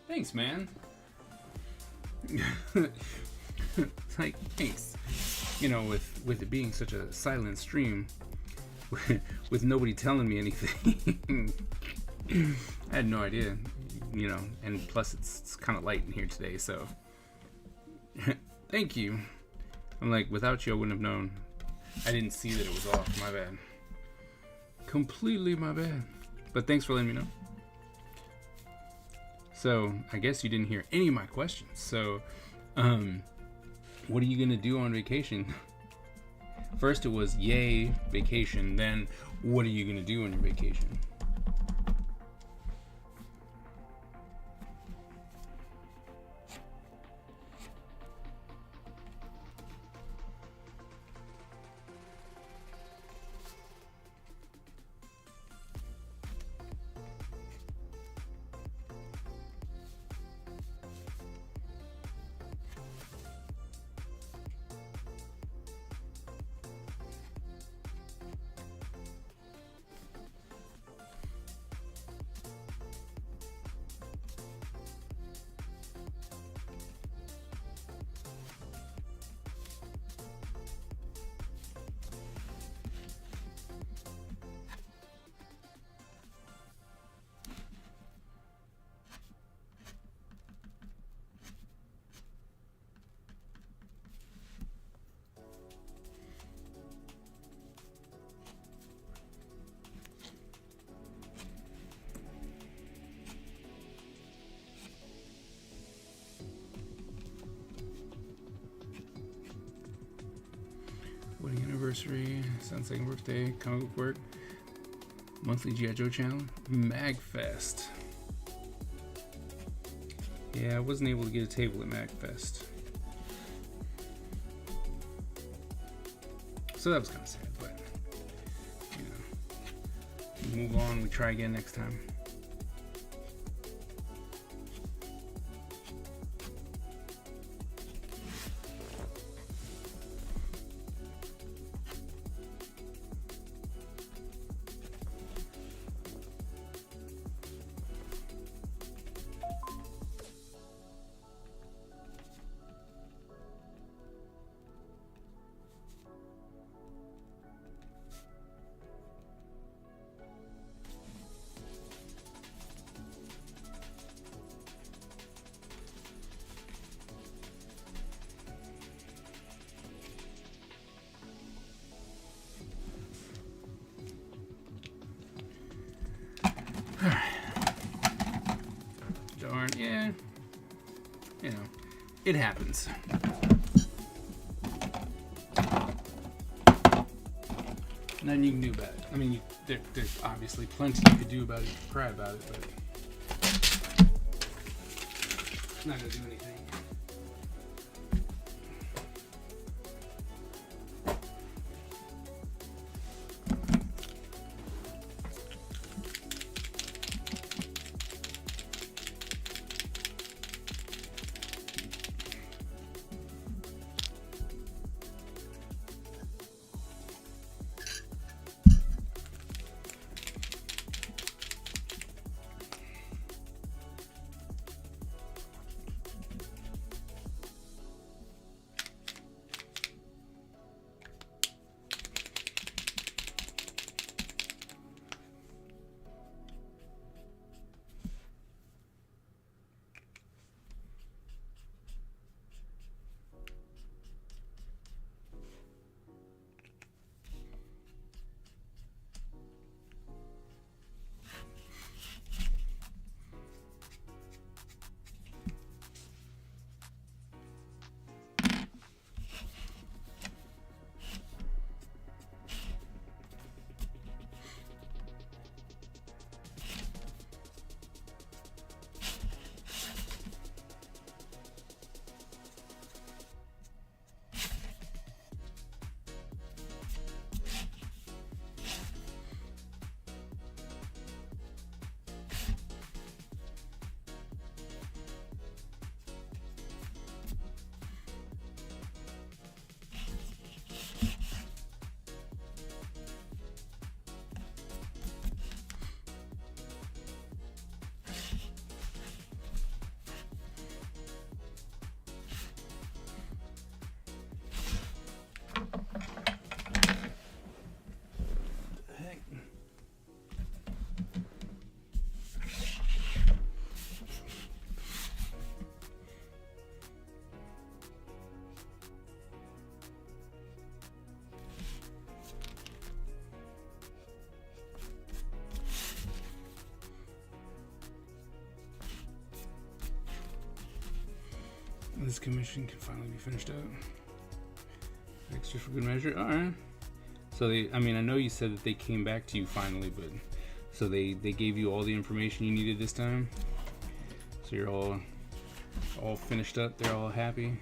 Thanks, man. It's like, thanks. You know, with it being such a silent stream, with nobody telling me anything, I had no idea, you know, and plus it's kind of light in here today, so thank you. I'm like, without you, I wouldn't have known. I didn't see that it was off. My bad. Completely my bad. But thanks for letting me know. So, I guess you didn't hear any of my questions. So, what are you going to do on vacation? First it was, yay, vacation. Then, what are you going to do on your vacation? Wedding anniversary, son's second birthday, comic book work, monthly G.I. Joe channel, MagFest. Yeah, I wasn't able to get a table at MagFest. So that was kind of sad, but, you know, we move on, we try again next time. Darn, yeah. You know, it happens. Nothing you can do about it. I mean, there's obviously plenty you could do about it if you cry about it, but it's not gonna do anything. This commission can finally be finished up. Extra for good measure. All right. So I know you said that they came back to you finally, but so they gave you all the information you needed this time. So you're all finished up. They're all happy.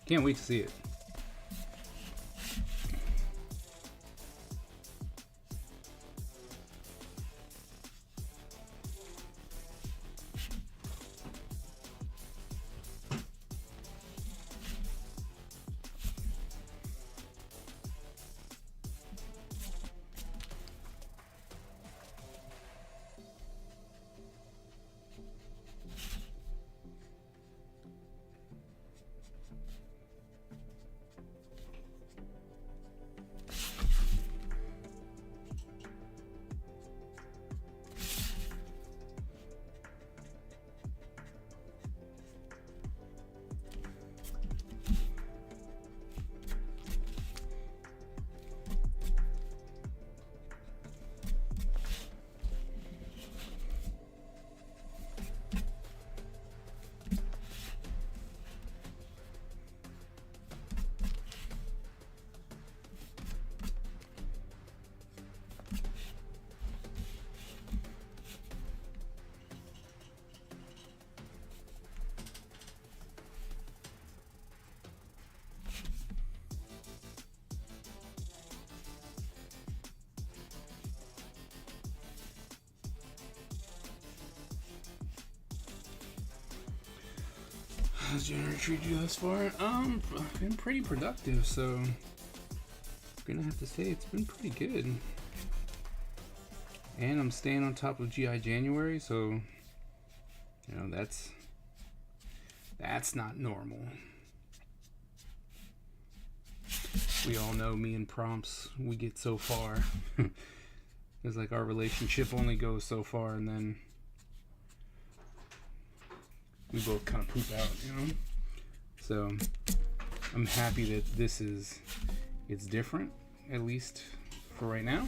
Can't wait to see it. How's January treated you thus far? Been pretty productive, so I'm gonna have to say it's been pretty good. And I'm staying on top of GI January, so you know that's not normal. We all know me and prompts, we get so far. It's like our relationship only goes so far, and then we both kind of poop out, you know? So I'm happy that it's different, at least for right now.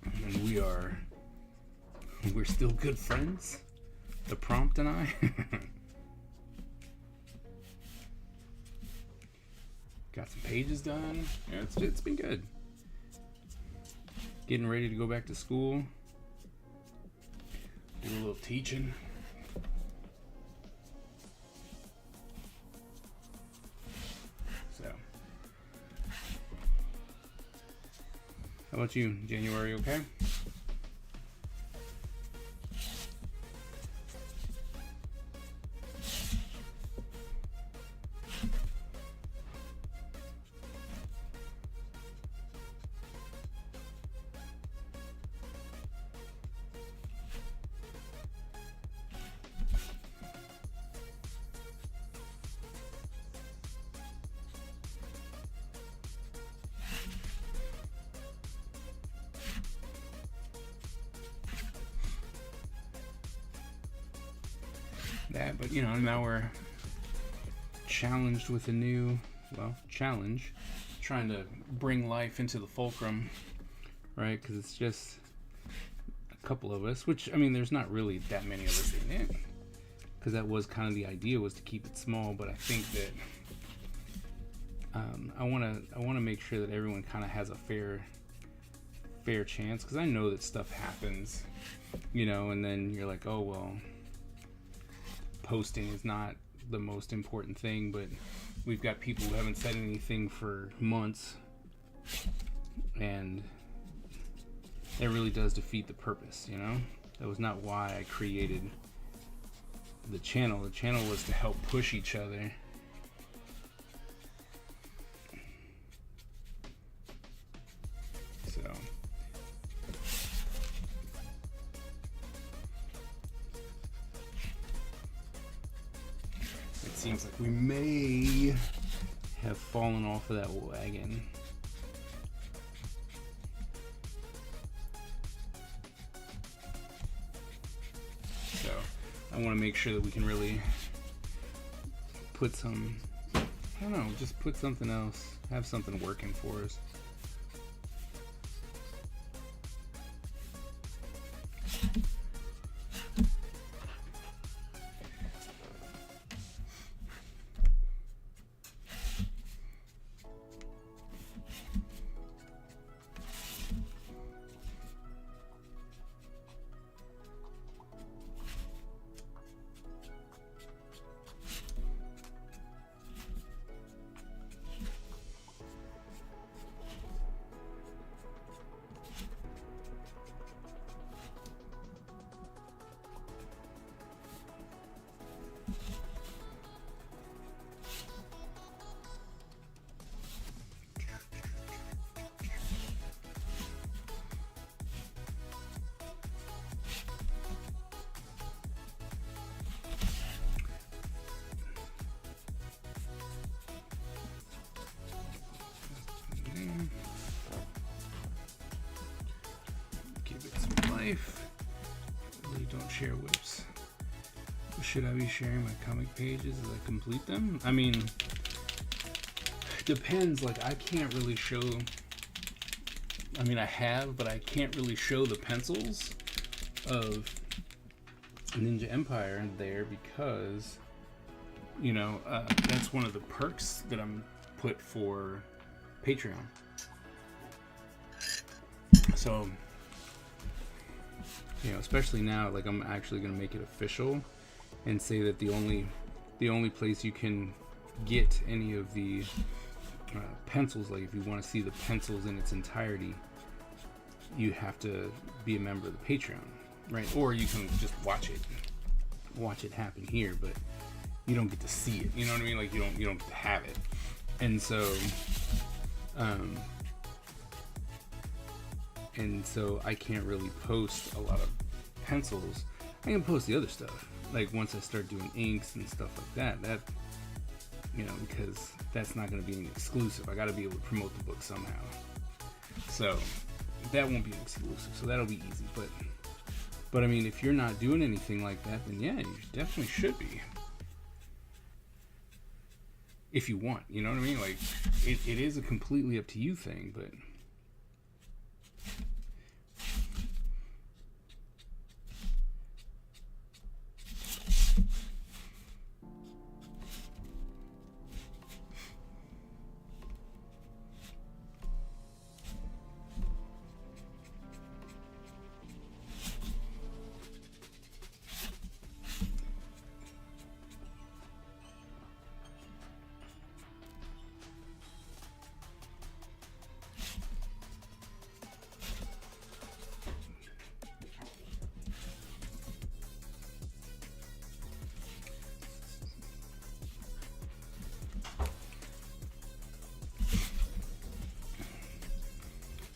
And we're still good friends, the prompt and I. Got some pages done. Yeah, it's been good. Getting ready to go back to school. Do a little teaching. How about you? January okay? that. But you know, now we're challenged with a new, challenge, trying to bring life into the fulcrum, right? Because it's just a couple of us, which, I mean, there's not really that many of us in it, because that was kind of the idea, was to keep it small. But I think that I want to make sure that everyone kind of has a fair chance, because I know that stuff happens, you know, and then you're like, oh well, posting is not the most important thing, but we've got people who haven't said anything for months, and that really does defeat the purpose, you know? That was not why I created the channel. The channel was to help push each other. So it seems like we may have fallen off of that wagon. So I want to make sure that we can really put some, I don't know, just put something else, have something working for us. Give it some life. Really don't share whips. Should I be sharing my comic pages as I complete them? I mean, depends. Like, I can't really show, I mean, I have, but I can't really show the pencils of Ninja Empire there, because, you know, that's one of the perks that I'm put for Patreon. So, you know, especially now, like, I'm actually going to make it official and say that the only place you can get any of the pencils, like if you want to see the pencils in its entirety, you have to be a member of the Patreon, right? Or you can just watch it happen here, but you don't get to see it. You know what I mean? Like, you don't get to have it. And so I can't really post a lot of pencils. I can post the other stuff, like once I start doing inks and stuff like that, you know, because that's not going to be an exclusive. I got to be able to promote the book somehow. So that won't be an exclusive, so that'll be easy. But I mean, if you're not doing anything like that, then yeah, you definitely should be. If you want, you know what I mean? Like, it is a completely up to you thing, but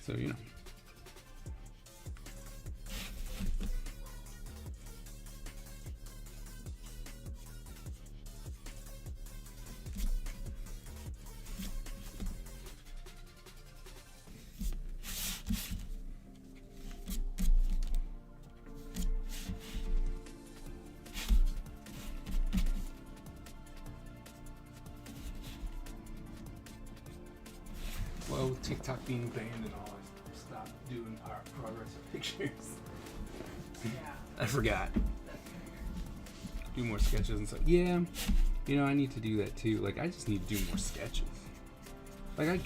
so, you know. with TikTok being banned and all, I stopped doing our progress pictures. Yeah. I forgot. Do more sketches and stuff. Yeah, you know, I need to do that too. Like, I just need to do more sketches. Like, I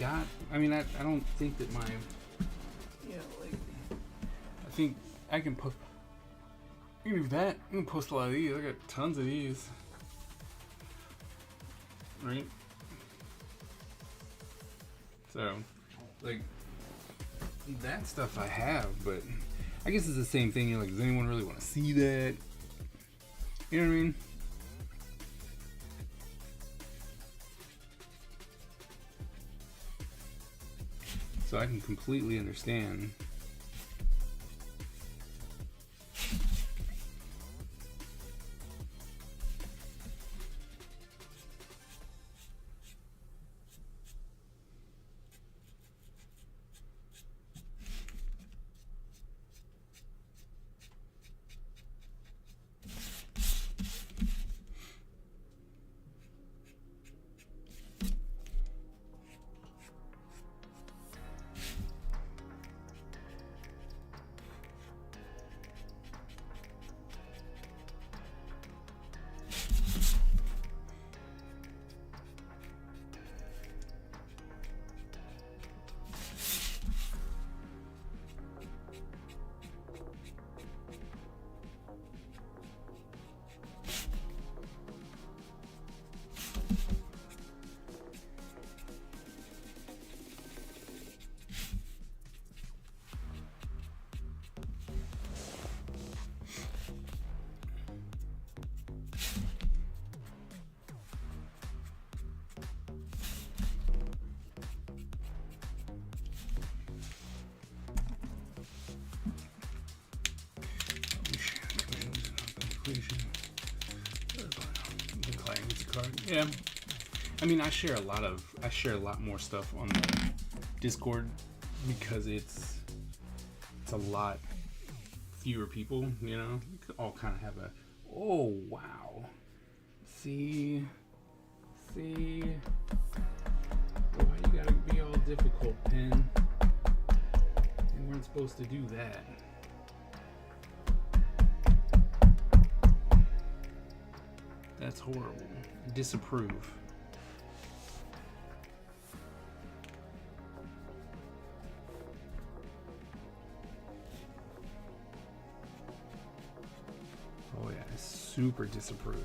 don't think that my, like, I think I can post, I can do that. I can post a lot of these. I got tons of these. Right? So, like, that stuff I have, but I guess it's the same thing. You're like, does anyone really want to see that? You know what I mean? So I can completely understand. Yeah, I mean, I share a lot more stuff on the Discord because it's a lot fewer people, you know. You could all kind of have a, oh wow, see, why you gotta be all difficult, Pen? You weren't supposed to do that. That's horrible. Disapprove. Oh yeah, super disapprove.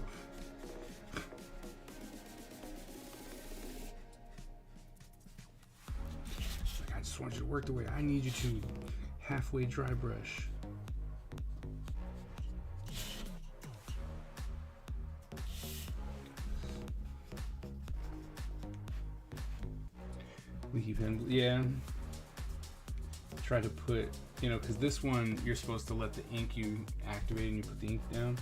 Like, I just want you to work the way I need you to. Halfway dry brush. Yeah. Try to put, you know, because this one you're supposed to let the ink you activate and you put the ink down.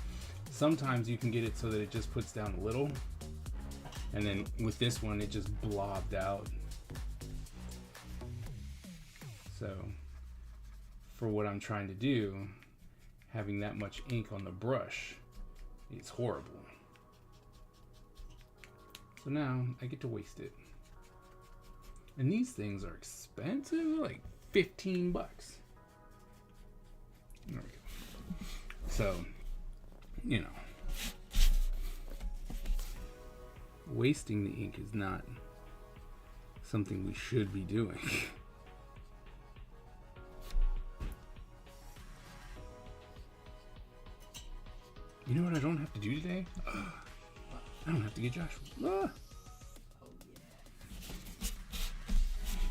Sometimes you can get it so that it just puts down a little, and then with this one it just blobbed out. So for what I'm trying to do, having that much ink on the brush is horrible. So now I get to waste it. And these things are expensive, like $15. There we go. So, you know, wasting the ink is not something we should be doing. You know what I don't have to do today? I don't have to get Joshua.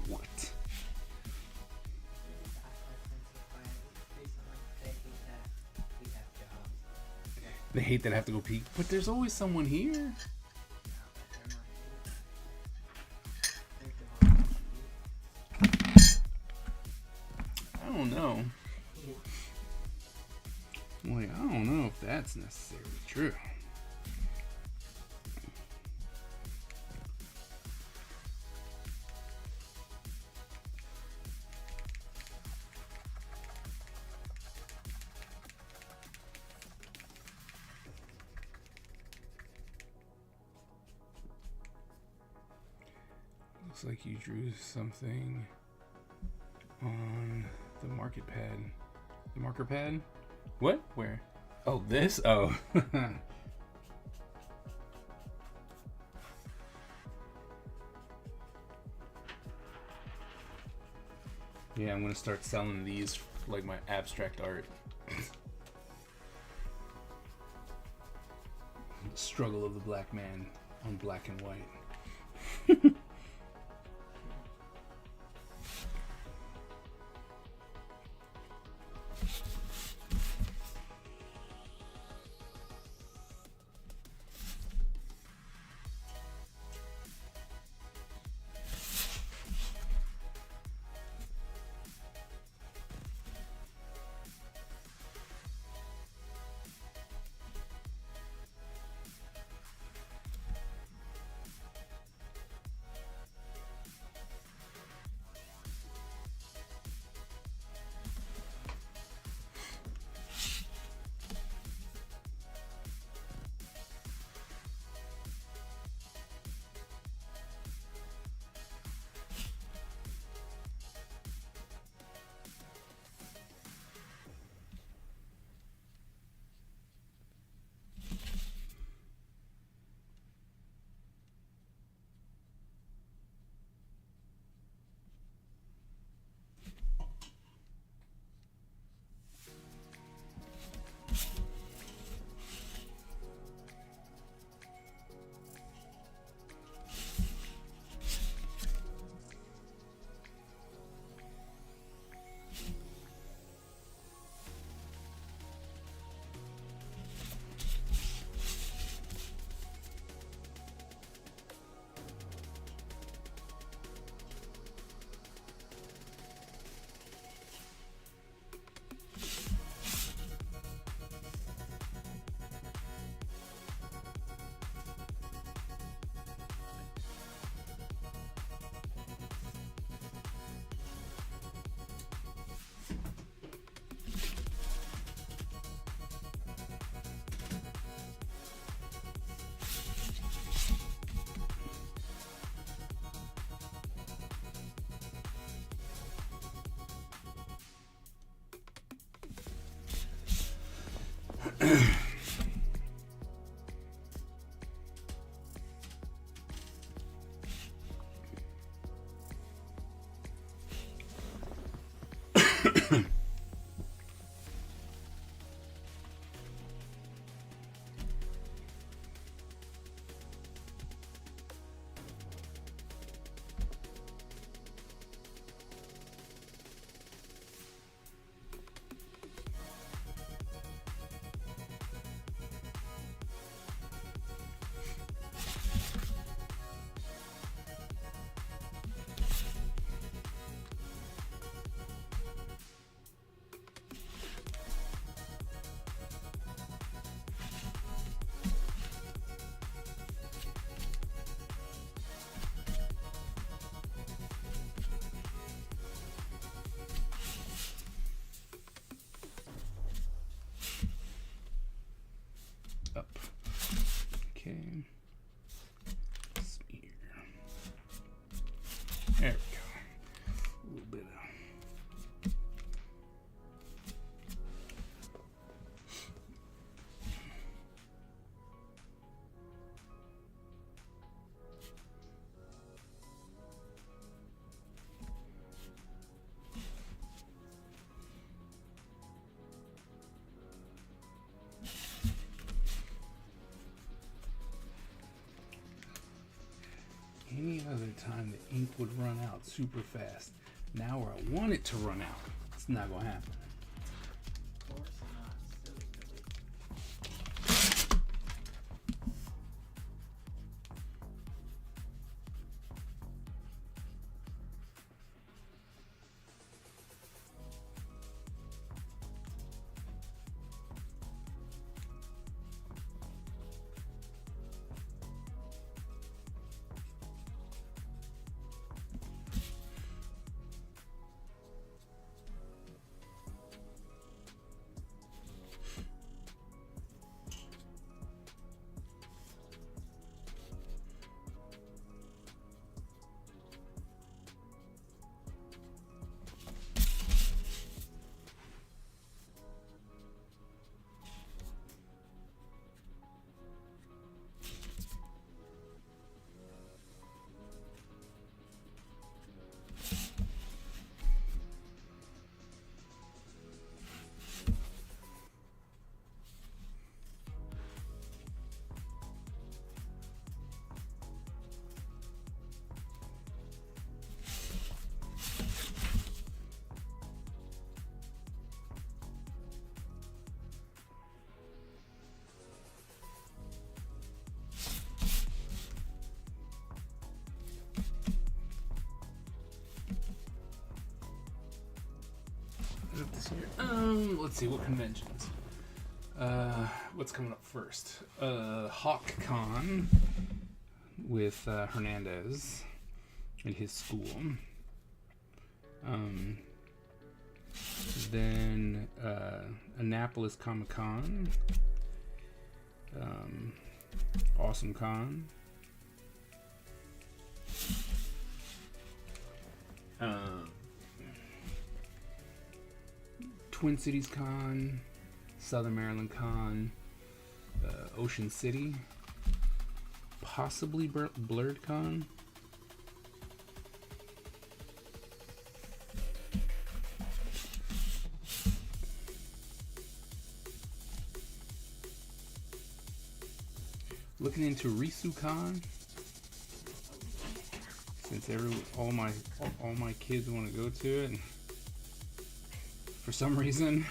What? They hate that I have to go pee, but there's always someone here. I don't know. Like, I don't know if that's necessarily true. Looks like you drew something on the market pad. The marker pad? What? Where? Oh, this? Oh. Yeah, I'm gonna start selling these like my abstract art. The struggle of the black man on black and white. Up. Okay. Smear. There we go. A little bit of. Any other time the ink would run out super fast. Now where I want it to run out, it's not gonna happen. here. Let's see, what conventions? What's coming up first? HawkCon with Hernandez and his school. Then Annapolis Comic Con, Awesome Con, Twin Cities Con, Southern Maryland Con, Ocean City, possibly Blurred Con. Looking into RisuCon, since all my kids want to go to it, and for some reason.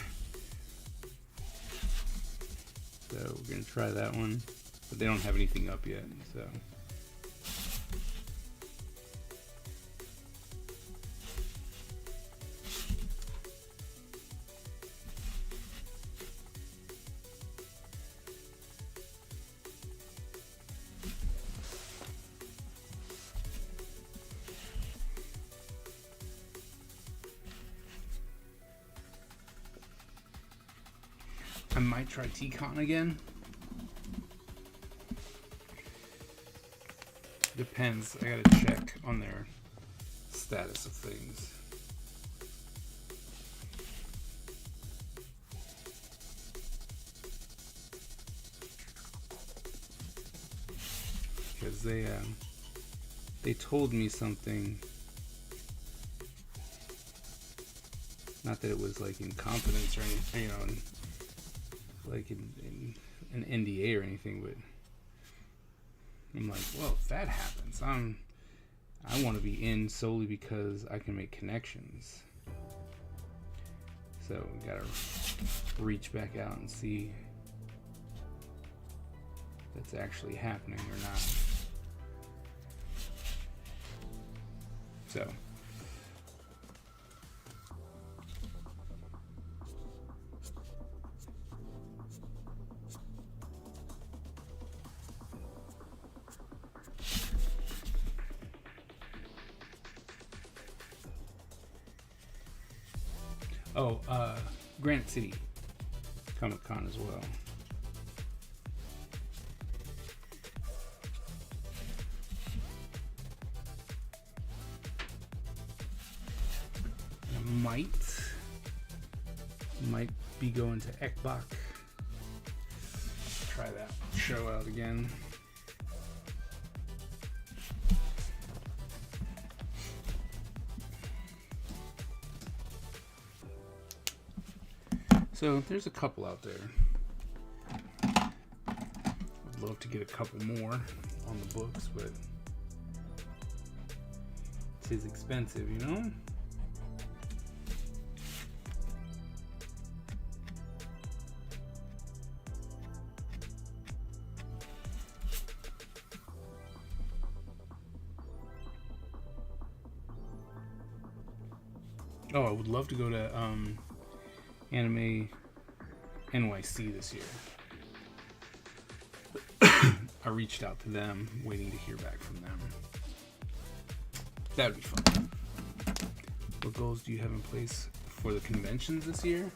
So we're gonna try that one, but they don't have anything up yet. So I might try T-Con again. Depends. I gotta check on their status of things. Because they told me something. Not that it was like in confidence or anything, you know, like in an NDA or anything, but I'm like, well, if that happens, I want to be in solely because I can make connections. So we gotta reach back out and see if that's actually happening or not. So Granite City Comic Con as well. I might be going to Ekbach. Try that show out again. So there's a couple out there. I'd love to get a couple more on the books, but it is expensive, you know? Oh, I would love to go to Anime NYC this year. I reached out to them, waiting to hear back from them. That would be fun. What goals do you have in place for the conventions this year?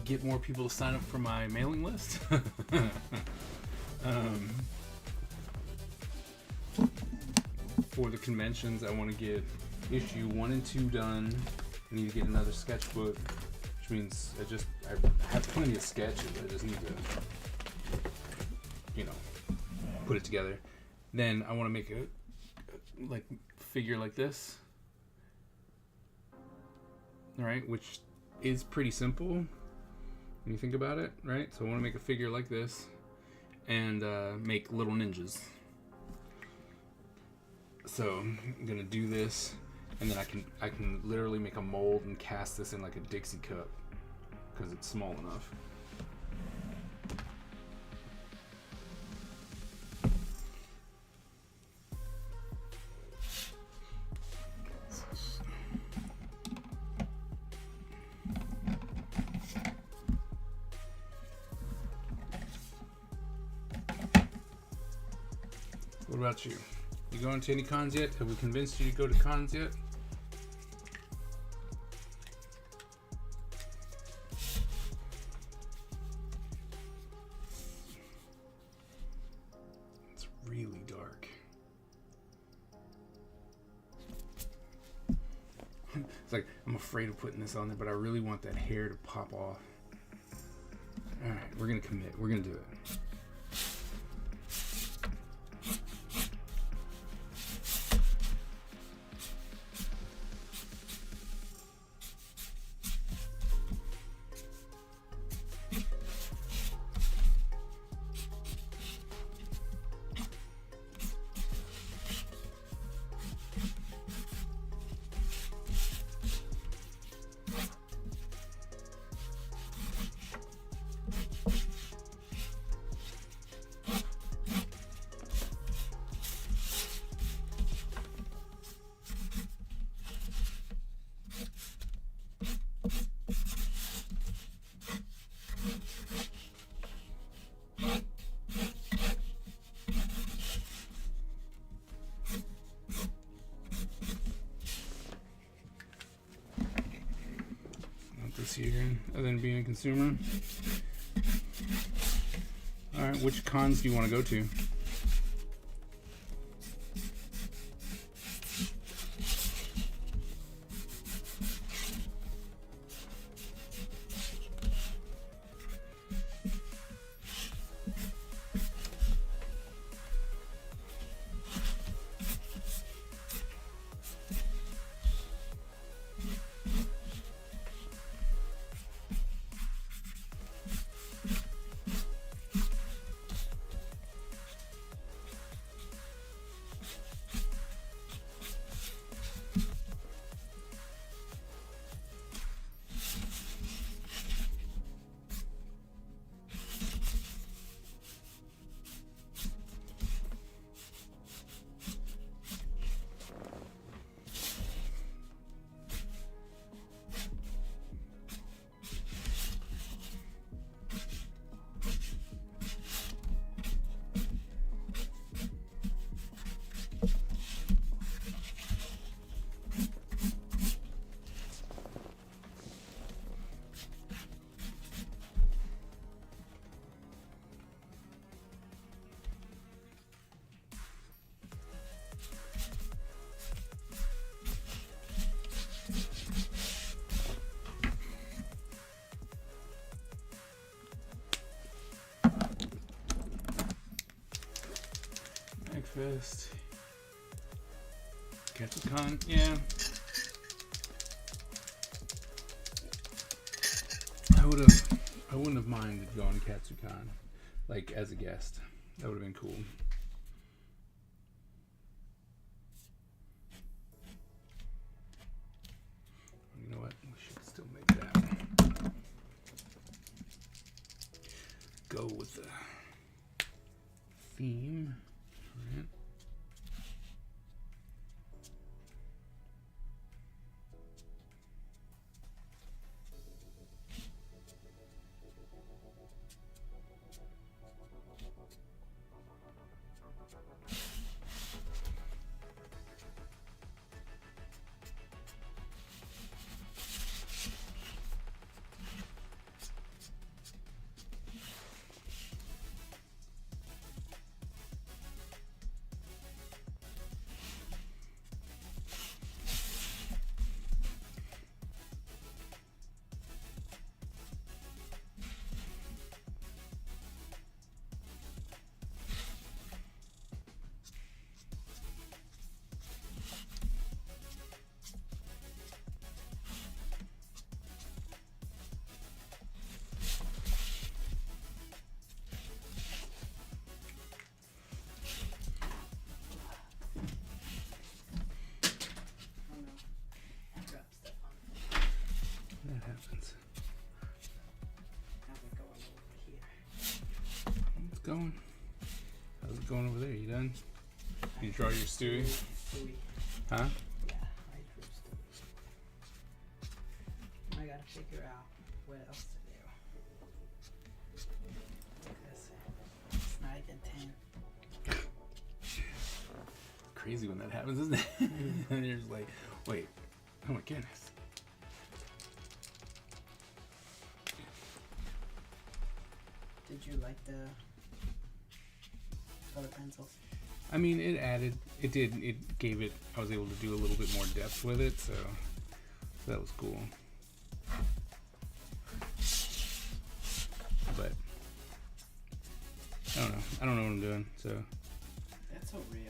Get more people to sign up for my mailing list. For the conventions, I want to get issue 1 and 2 done. I need to get another sketchbook, which means I have plenty of sketches. I just need to, you know, put it together. Then I want to make a figure like this. All right, which is pretty simple when you think about it, right? So I want to make a figure like this and make little ninjas. So I'm gonna do this. And then I can literally make a mold and cast this in like a Dixie cup because it's small enough. about you? You going to any cons yet? Have we convinced you to go to cons yet? It's really dark. It's like, I'm afraid of putting this on there, but I really want that hair to pop off. Alright, we're gonna commit. We're gonna do it. This year, other than being a consumer. All right, which cons do you want to go to? Fest. Con, yeah. I wouldn't have minded going to Katsucon, like as a guest. That would have been cool. You know what? We should still make that. Go with the theme. Right. Going? How's it going over there? You done? You draw your Stewie? Huh? Yeah, I drew Stewie. I gotta figure out what else to do. Because it's not even 10. crazy when that happens, isn't it? And you're just like, wait, oh my goodness. Did you like the color pencils? I mean, it gave it, I was able to do a little bit more depth with it, so that was cool. But I don't know what I'm doing, so That's so real.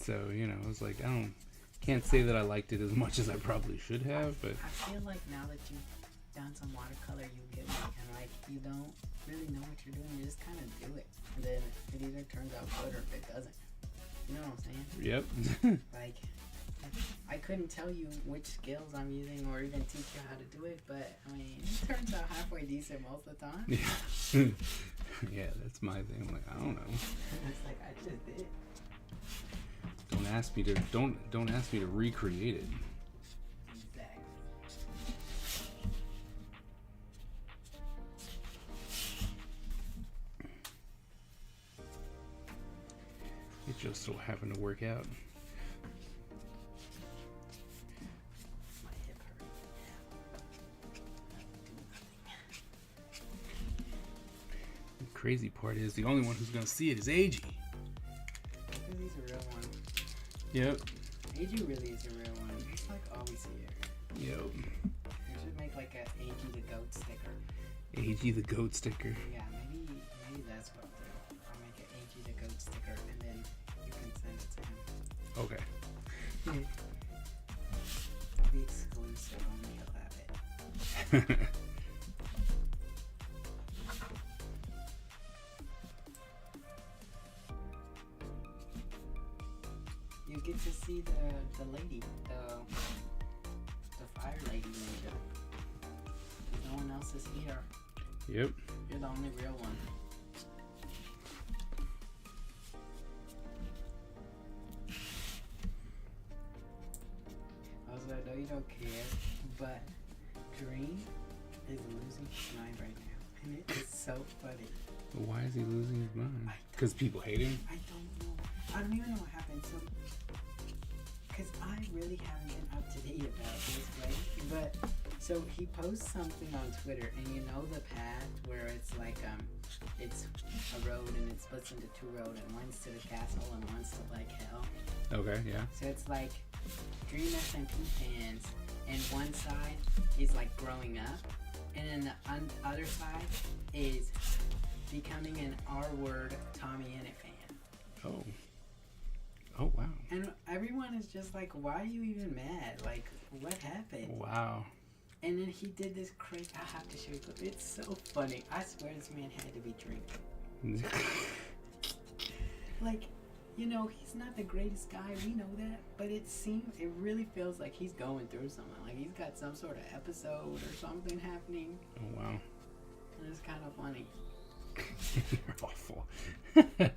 I was like, can't say that I liked it as much as I probably should have, but I feel like now that you've done some watercolor, you get me, and like you don't really know what you're doing, you just kind of do it, and then it either turns out good or if it doesn't. You know what I'm saying? yep. Like, I couldn't tell you which skills I'm using or even teach you how to do it, but I mean, it turns out halfway decent most of the time. Yeah. Yeah, that's my thing. I'm like, I don't know. It's like I just did. Don't ask me to recreate it. Exactly. It just so happened to work out. My hip hurt. The crazy part is the only one who's gonna see it is AG. Because he's a real one. Yep. AG really is a real one. It's like all we see here. Yep. We should make like a AG the goat sticker. AG the goat sticker. Yeah, maybe that's what I'll do. I'll make an AG the goat sticker and then you can send it to him. Okay. It'll be exclusive, only he'll have it. You get to see the lady, the fire lady ninja. No one else is here. Yep. You're the only real one. Also, I know you don't care, but Dream is losing his mind right now. And it is so funny. Why is he losing his mind? Because people hate him? I don't know. I don't even know what happened. So, because I really haven't been up to date about this, right? But, so he posts something on Twitter, and you know the path where it's like, it's a road and it splits into two roads, and one's to the castle and one's to like hell. Okay, yeah. So it's like Dream SMP fans, and one side is like growing up, and then the other side is becoming an R-word Tommy Innit fan. Oh. Oh, wow. And everyone is just like, why are you even mad? Like, what happened? Wow. And then he did this crazy, I have to show you, it's so funny. I swear this man had to be drinking. Like, you know, he's not the greatest guy, we know that, but it really feels like he's going through something. Like he's got some sort of episode or something happening. Oh, wow. And it's kind of funny. You're awful. I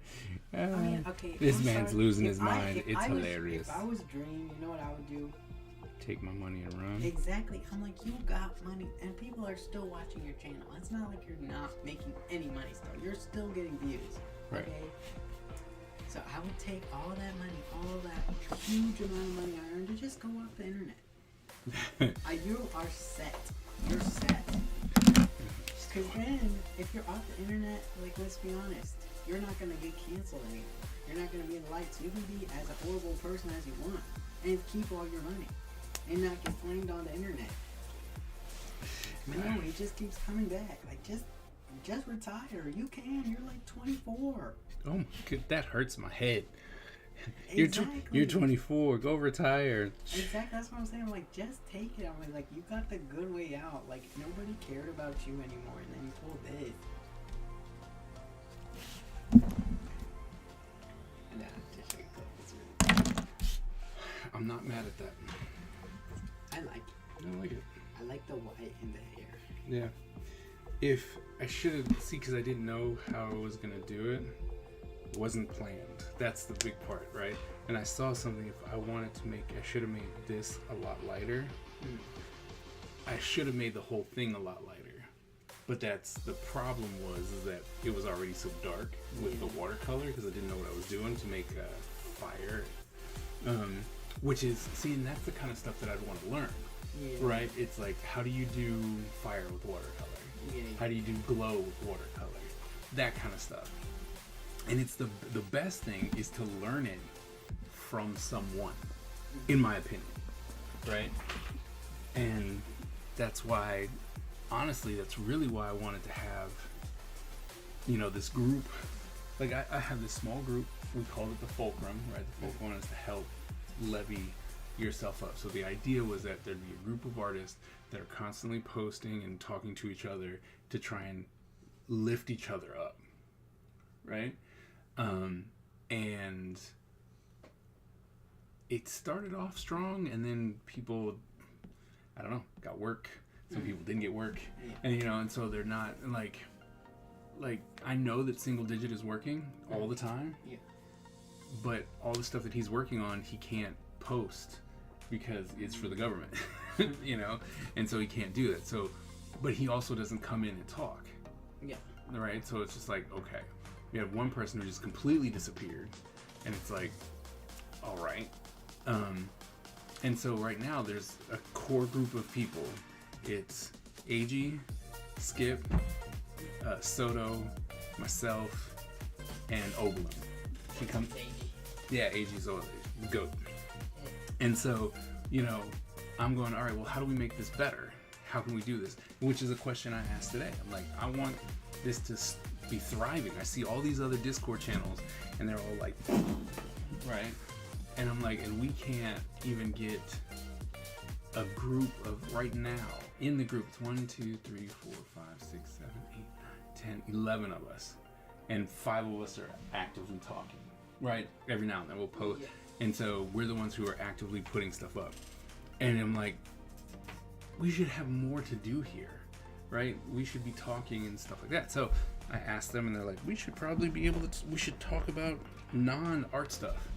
mean, okay. This man's losing his mind. It's If hilarious. I was Dream, you know what I would do? Take my money and run. Exactly. I'm like, you got money, and people are still watching your channel. It's not like you're not making any money still. You're still getting views. Right. Okay? So I would take all that money, all that huge amount of money I earned, to just go off the internet. You are set. You're set. Because then, if you're off the internet, like, let's be honest, you're not going to get canceled anymore. You're not going to be in the lights. You can be as a horrible person as you want and keep all your money and not get flamed on the internet. But no, he just keeps coming back. Like, just retire. You can. You're like 24. Oh my god, that hurts my head. Exactly. You're 24. Go retire. Exactly. That's what I'm saying. I'm like, just take it. I'm like, you got the good way out. Like, nobody cared about you anymore. And then you pulled this. And then just show you it's really good. I'm not mad at that. I like it. I like it. I like the white in the hair. Yeah. If I should have, because I didn't know how I was going to do it. It wasn't planned. That's the big part, right? And I saw something, if I wanted to make, I should have made this a lot lighter. I should have made the whole thing a lot lighter. But that's the problem is that it was already so dark with the watercolor, because I didn't know what I was doing to make fire, which is, see, and that's the kind of stuff that I'd want to learn. Yeah. Right? It's like, how do you do fire with watercolor? Yeah. How do you do glow with watercolor? That kind of stuff. And it's the best thing is to learn it from someone, in my opinion, right? And that's why, honestly, that's really why I wanted to have, this group. Like, I have this small group. We called it the Fulcrum, right? The Fulcrum is to help levy yourself up. So the idea was that there'd be a group of artists that are constantly posting and talking to each other to try and lift each other up, right? And it started off strong, and then people, I don't know, got work. Some people didn't get work, and so they're not like I know that Single Digit is working all the time, but all the stuff that he's working on, he can't post because it's for the government, and so he can't do that. So, but he also doesn't come in and talk. Yeah. Right. So it's just like, okay, we have one person who just completely disappeared, and it's like, all right. And so right now there's a core group of people. It's AG, Skip, Soto, myself, and Oblum. She comes. Yeah, AG's the GOAT. And so, I'm going, all right, well, how do we make this better? How can we do this? Which is a question I asked today. I'm like, I want this to be thriving. I see all these other Discord channels, and they're all like, right? And I'm like, and we can't even get a group of, right now, in the group, it's 1, 2, 3, 4, 5, 6, 7, 8, 9, 10, 11 of us. And 5 of us are actively talking, right? Every now and then we'll post. Yeah. And so we're the ones who are actively putting stuff up. And I'm like, we should have more to do here, right? We should be talking and stuff like that. So I asked them, and they're like, we should probably be able to, we should talk about non-art stuff,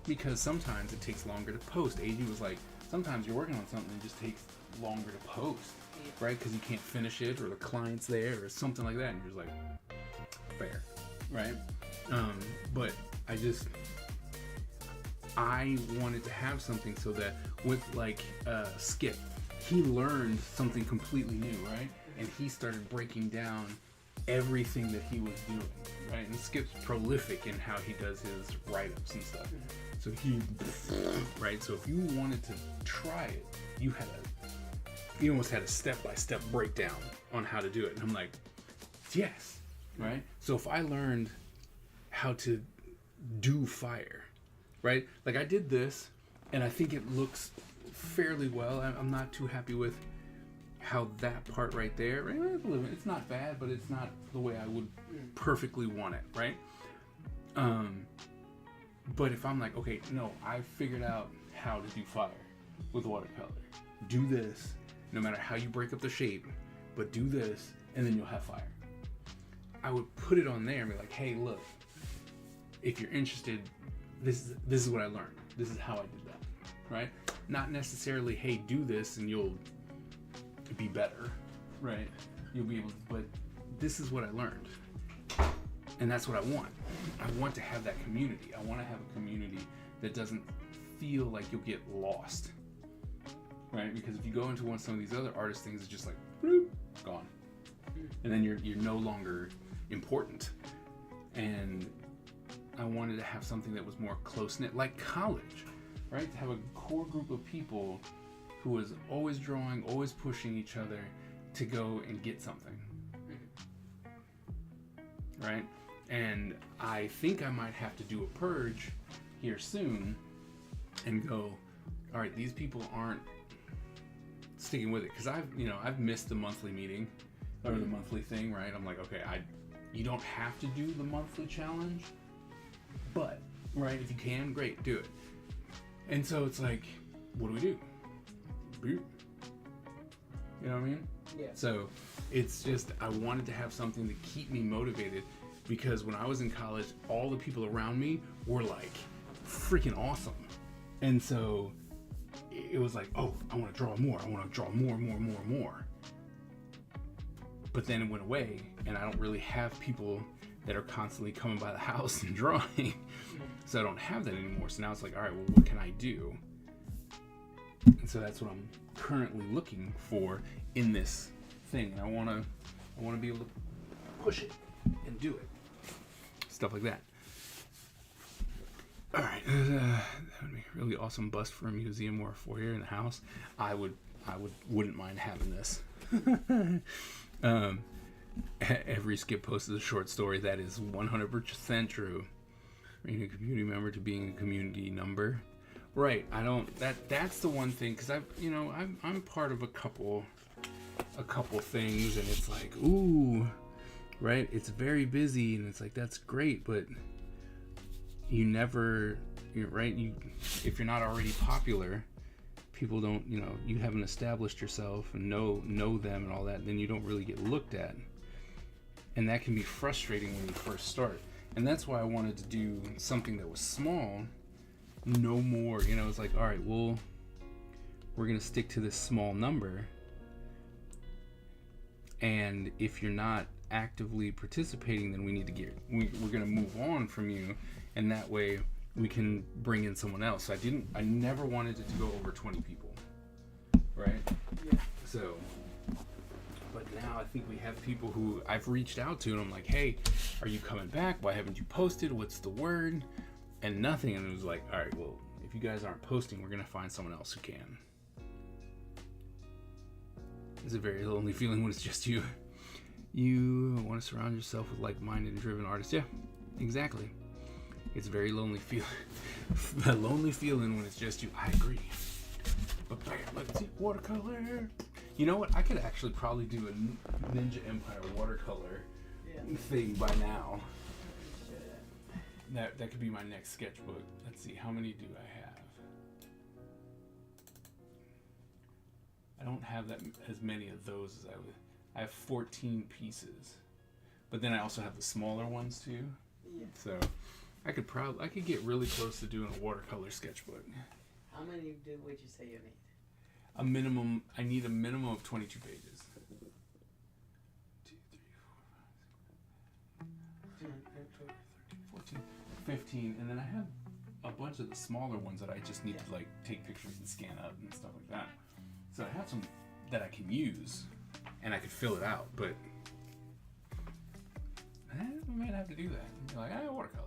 because sometimes it takes longer to post. AG was like, sometimes you're working on something and it just takes longer to post, right? Because you can't finish it, or the client's there, or something like that. And you're just like, fair, right? But I wanted to have something so that with like Skip, he learned something completely new, right? And he started breaking down everything that he was doing, right? And Skip's prolific in how he does his write-ups and stuff. So right? So if you wanted to try it, you almost had a step-by-step breakdown on how to do it. And I'm like, yes, right? So if I learned how to do fire, right? Like I did this, and I think it looks fairly well. I'm not too happy with how that part right there, right? It's not bad, but it's not the way I would perfectly want it, right? But if I'm like, okay, no, I figured out how to do fire with watercolor. Do this, no matter how you break up the shape, but do this, and then you'll have fire. I would put it on there and be like, hey, look, if you're interested, this is what I learned. This is how I did that, right? Not necessarily, hey, do this and you'll be better, right? You'll be able to, but this is what I learned. And that's what I want. I want to have that community. I want to have a community that doesn't feel like you'll get lost, right? Because if you go into some of these other artist things, it's just like, bloop, gone. And then you're no longer important. And I wanted to have something that was more close-knit, like college, right? To have a core group of people who was always drawing, always pushing each other to go and get something, right? And I think I might have to do a purge here soon and go, all right, these people aren't sticking with it, because I've missed the monthly meeting or the monthly thing, right? I'm like, okay, you don't have to do the monthly challenge, but right, if you can, great, do it. And so it's like, what do we do? You know what I mean? Yeah. So it's just, I wanted to have something to keep me motivated, because when I was in college, all the people around me were like freaking awesome. And so it was like, oh, I want to draw more. I want to draw more. But then it went away, and I don't really have people that are constantly coming by the house and drawing. So I don't have that anymore. So now it's like, all right, well, what can I do? And so that's what I'm currently looking for in this thing. And I want to be able to push it and do it. Stuff like that. All right, that would be a really awesome bust for a museum or a foyer in the house. I wouldn't mind having this. Every Skip post is a short story. That is 100% true. Being a community member to being a community number. Right. That's the one thing, because I'm part of a couple things, and it's like, ooh, right? It's very busy, and it's like, that's great, but you're right. If you're not already popular, people don't, you haven't established yourself and know them and all that, then you don't really get looked at. And that can be frustrating when you first start. And that's why I wanted to do something that was small, no more, it's like, all right, well, we're going to stick to this small number. And if you're not actively participating, then we're going to move on from you. And that way we can bring in someone else. So I never wanted it to go over 20 people. Right? Yeah. So, but now I think we have people who I've reached out to, and I'm like, hey, are you coming back? Why haven't you posted? What's the word? And nothing. And it was like, all right, well, if you guys aren't posting, we're going to find someone else who can. It's a very lonely feeling when it's just you. You want to surround yourself with like-minded and driven artists. Yeah, exactly. It's a very lonely feeling. A lonely feeling when it's just you. I agree. But bam, let's see, watercolor. You know what? I could actually probably do a Ninja Empire watercolor thing by now. That could be my next sketchbook. Let's see, how many do I have? I don't have as many of those as I would. I have 14 pieces, but then I also have the smaller ones too. Yeah. So I could get really close to doing a watercolor sketchbook. How many would you say you need? I need a minimum of 22 pages. 2, 3, 4, 5, 6, 14, 15, and then I have a bunch of the smaller ones that I just need to like take pictures and scan up and stuff like that. So I have some that I can use, and I could fill it out, but I might have to do that. Be like, watercolor.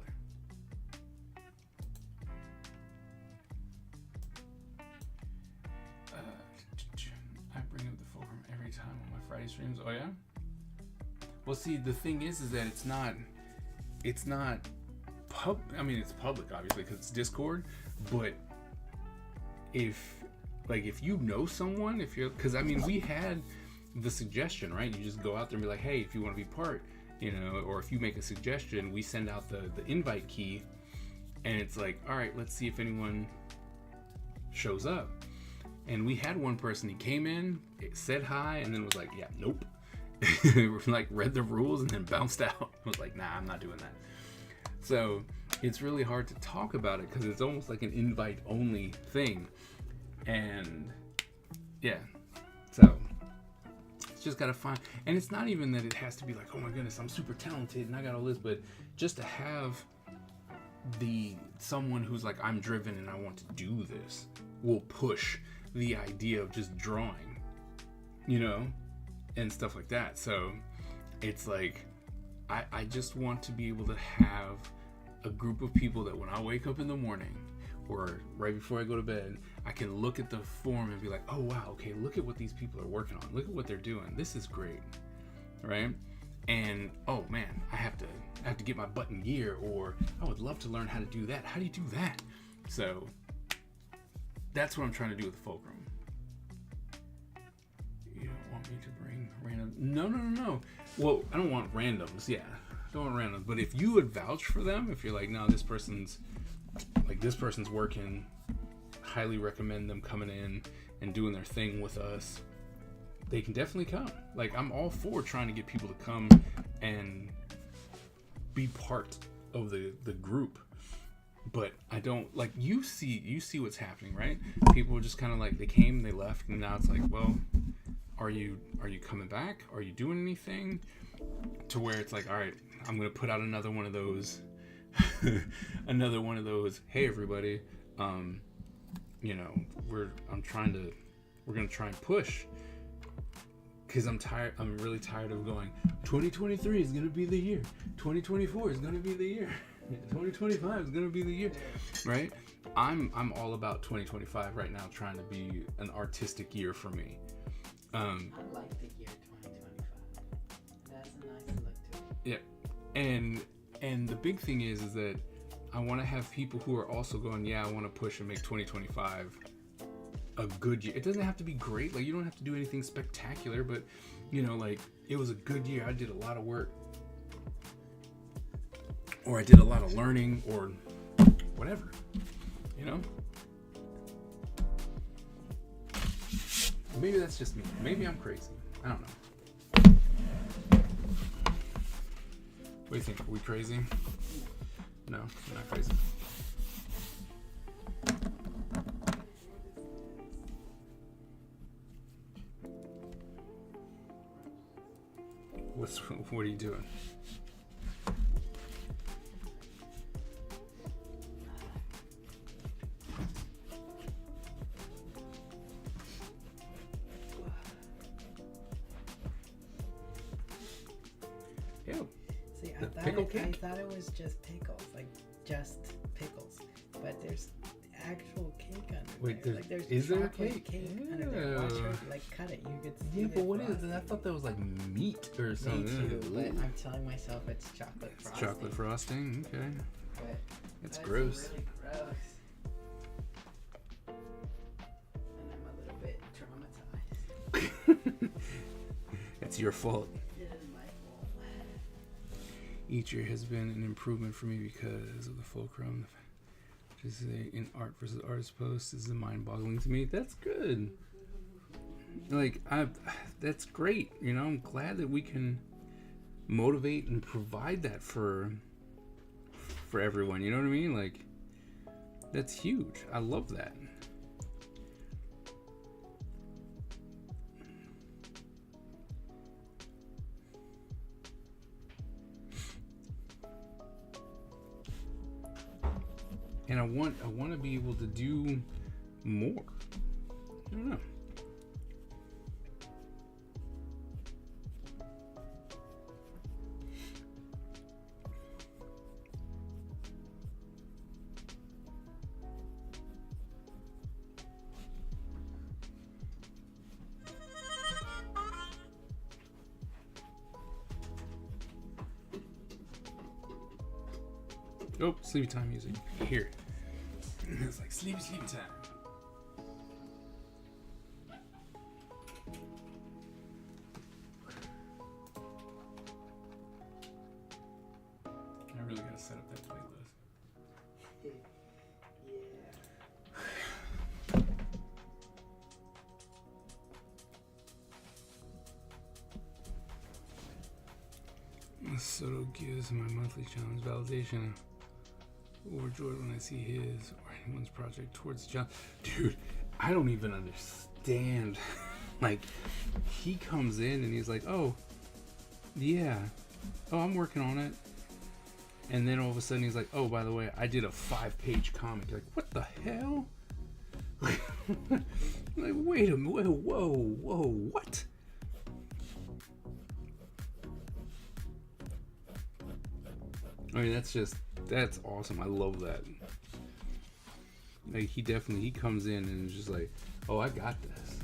I bring up the fulcrum every time on my Friday streams. Oh yeah. Well, see, the thing is that it's not I mean, it's public, obviously, because it's Discord. But if you know someone, because I mean, we had the suggestion, right? You just go out there and be like, hey, if you want to be part, or if you make a suggestion, we send out the invite key, and it's like, all right, let's see if anyone shows up. And we had one person, he came in, said hi, and then was like, yeah, nope. Like, read the rules and then bounced out. I was like, nah, I'm not doing that. So it's really hard to talk about it because it's almost like an invite only thing. And yeah, so it's just gotta find, and it's not even that it has to be like, oh my goodness, I'm super talented and I got all this, but just to have someone who's like, I'm driven and I want to do this, will push the idea of just drawing, and stuff like that. So it's like, I just want to be able to have a group of people that when I wake up in the morning or right before I go to bed, I can look at the form and be like, oh wow, okay, look at what these people are working on. Look at what they're doing. This is great, right? And oh man, I have to get my butt in gear, or I would love to learn how to do that. How do you do that? So that's what I'm trying to do with the fulcrum. You don't want me to bring random? No. Well, I don't want randoms. Yeah, I don't want randoms. But if you would vouch for them, if you're like, no, this person's working, highly recommend them coming in and doing their thing with us. They can definitely come. Like, I'm all for trying to get people to come and be part of the group. But I don't, like, you see what's happening, right? People are just kind of like, they came, they left, and now it's like, well, are you coming back? Are you doing anything? To where it's like, all right, I'm gonna put out another one of those another one of those. Hey, everybody. You know, we're gonna try and push. Because I'm tired. I'm really tired of going. 2023 is gonna be the year. 2024 is gonna be the year. 2025 is gonna be the year, right? I'm all about 2025 right now, trying to be an artistic year for me. I like the year 2025. That's a nice look to it. Yeah, and the big thing is that I want to have people who are also going. Yeah, I want to push and make 2025 a good year. It doesn't have to be great. Like, you don't have to do anything spectacular, but you know, like, it was a good year. I did a lot of work, or I did a lot of learning, or whatever, you know. Maybe that's just me. Maybe I'm crazy. I don't know. What do you think? Are we crazy? No, we're not crazy. What are you doing? Ew. See, The pickle cake? I thought it was just pickles, like just pickles. But there's actual cake under Wait, there. Like, there's is there a chocolate cake? under there. Watch her, Ew. like, cut it. You could see Yeah, the but what is frosting. it? I thought that was like meat or Me something. too, but Ooh. I'm telling myself it's chocolate It's frosting. chocolate frosting. Okay, But it's that's gross. really gross. And I'm a little bit traumatized. It's your fault. It is my fault. Each year has been an improvement for me because of the fulcrum. Just in art versus artist posts is mind-boggling to me. That's good. Like, that's great. You know, I'm glad that we can motivate and provide that for everyone. You know what I mean? Like, that's huge. I love that. And I want to be able to do more. I don't know. Oh, sleepy time music. Here. It's like sleepy time. I really gotta set up that playlist. Soto gives my monthly challenge validation. Overjoyed when I see his or anyone's project towards John. Dude, I don't even understand. Like, he comes in and he's like, oh, yeah. Oh, I'm working on it. And then all of a sudden he's like, oh, by the way, I did a 5-page comic. You're like, what the hell? Like, wait a minute. Whoa, what? I mean, that's awesome. I love that. Like, he comes in and is just like, oh, I got this.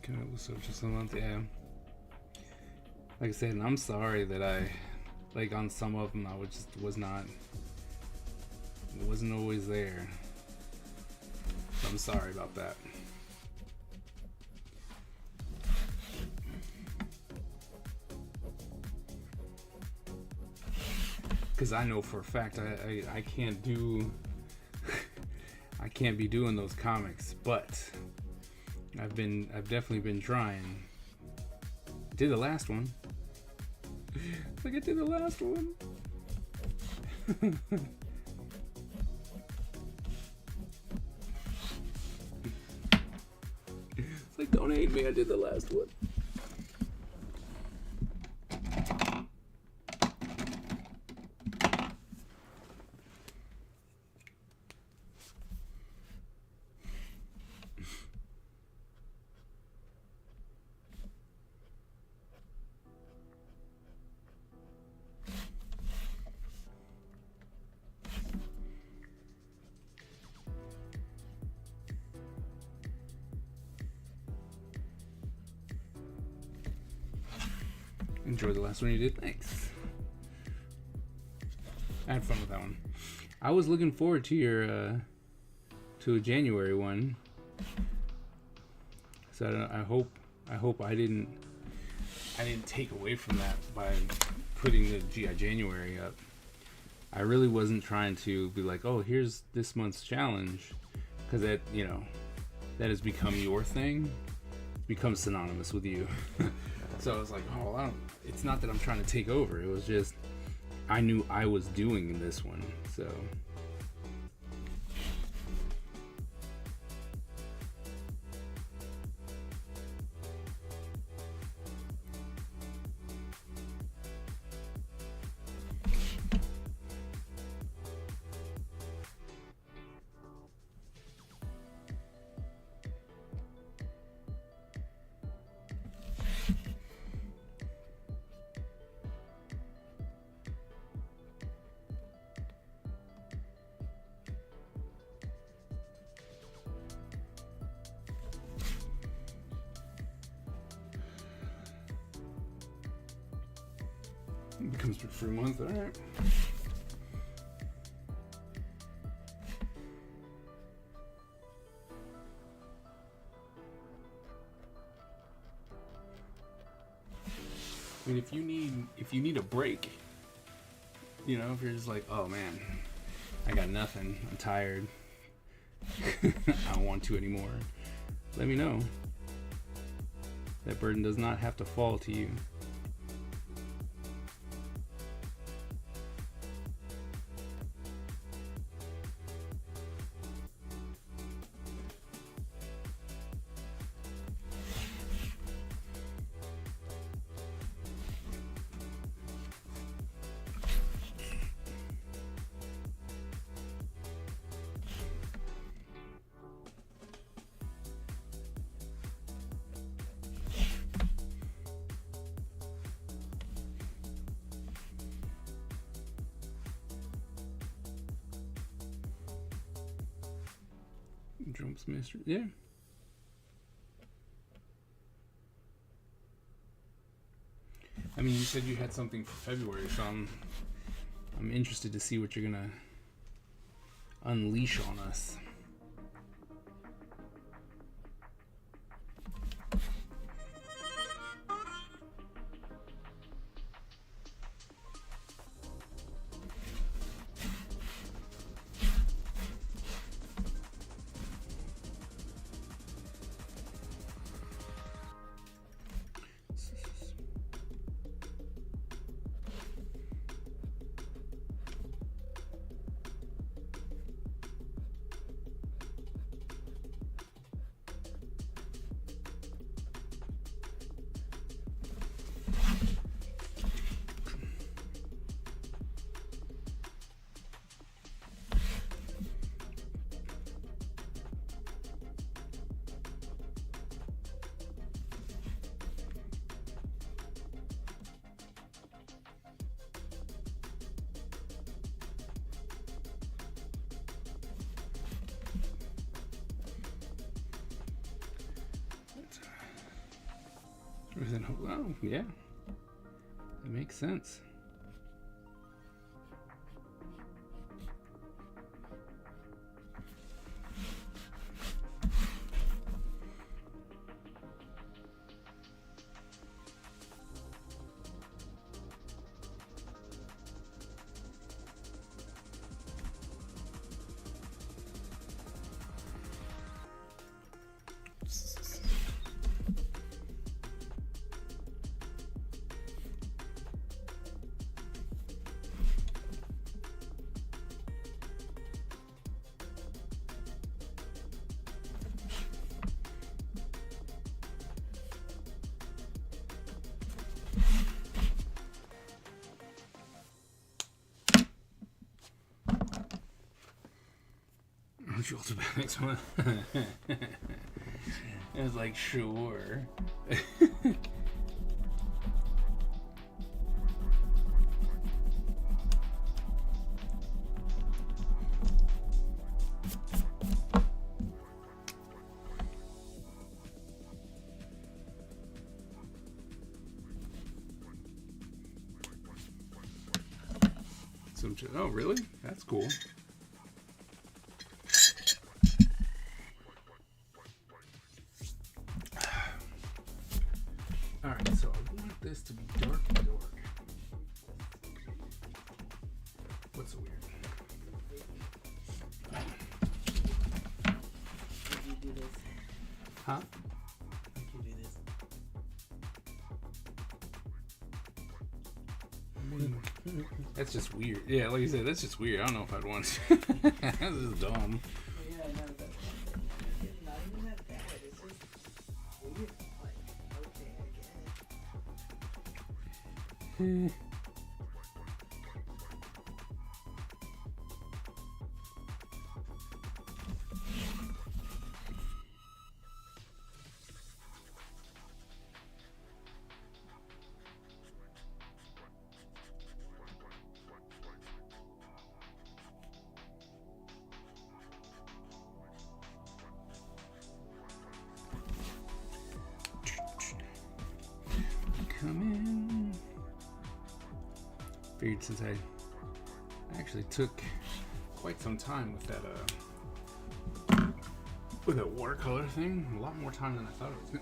Okay, so just a month, yeah. Like I said, and I'm sorry that I, like, on some of them I was not wasn't always there. So I'm sorry about that. Because I know for a fact I can't do I can't be doing those comics, but I've definitely been trying. Did the last one. Like I did the last one. It's like, don't hate me, I did the last one. Enjoy the last one you did. Thanks. I had fun with that one. I was looking forward to your to a January one. So I hope I didn't take away from that by putting the GI January up. I really wasn't trying to be like, oh, here's this month's challenge, because that, you know, that has become your thing. It's become synonymous with you. So I was like, oh, it's not that I'm trying to take over. It was just, I knew I was doing this one. So. It becomes for a month, alright. I mean, if you need a break, you know, if you're just like, oh man, I got nothing, I'm tired, I don't want to anymore, let me know. That burden does not have to fall to you. Jumps mystery, yeah. I mean, you said you had something for February, so I'm interested to see what you're gonna unleash on us. Oh, yeah. That makes sense. Don't you also buy the next one? I was like, sure. Oh, really? That's cool. Alright, so I want this to be dark and dark. What's so weird? Did you do this? Huh? Did you do this? That's just weird. Yeah, like you said, that's just weird. I don't know if I'd want to. That's just dumb. Yeah, no, that's it's not even that bad. It's just weird. Like, okay, I get it. Come in. Figured since I actually took quite some time with that watercolor thing, a lot more time than I thought it was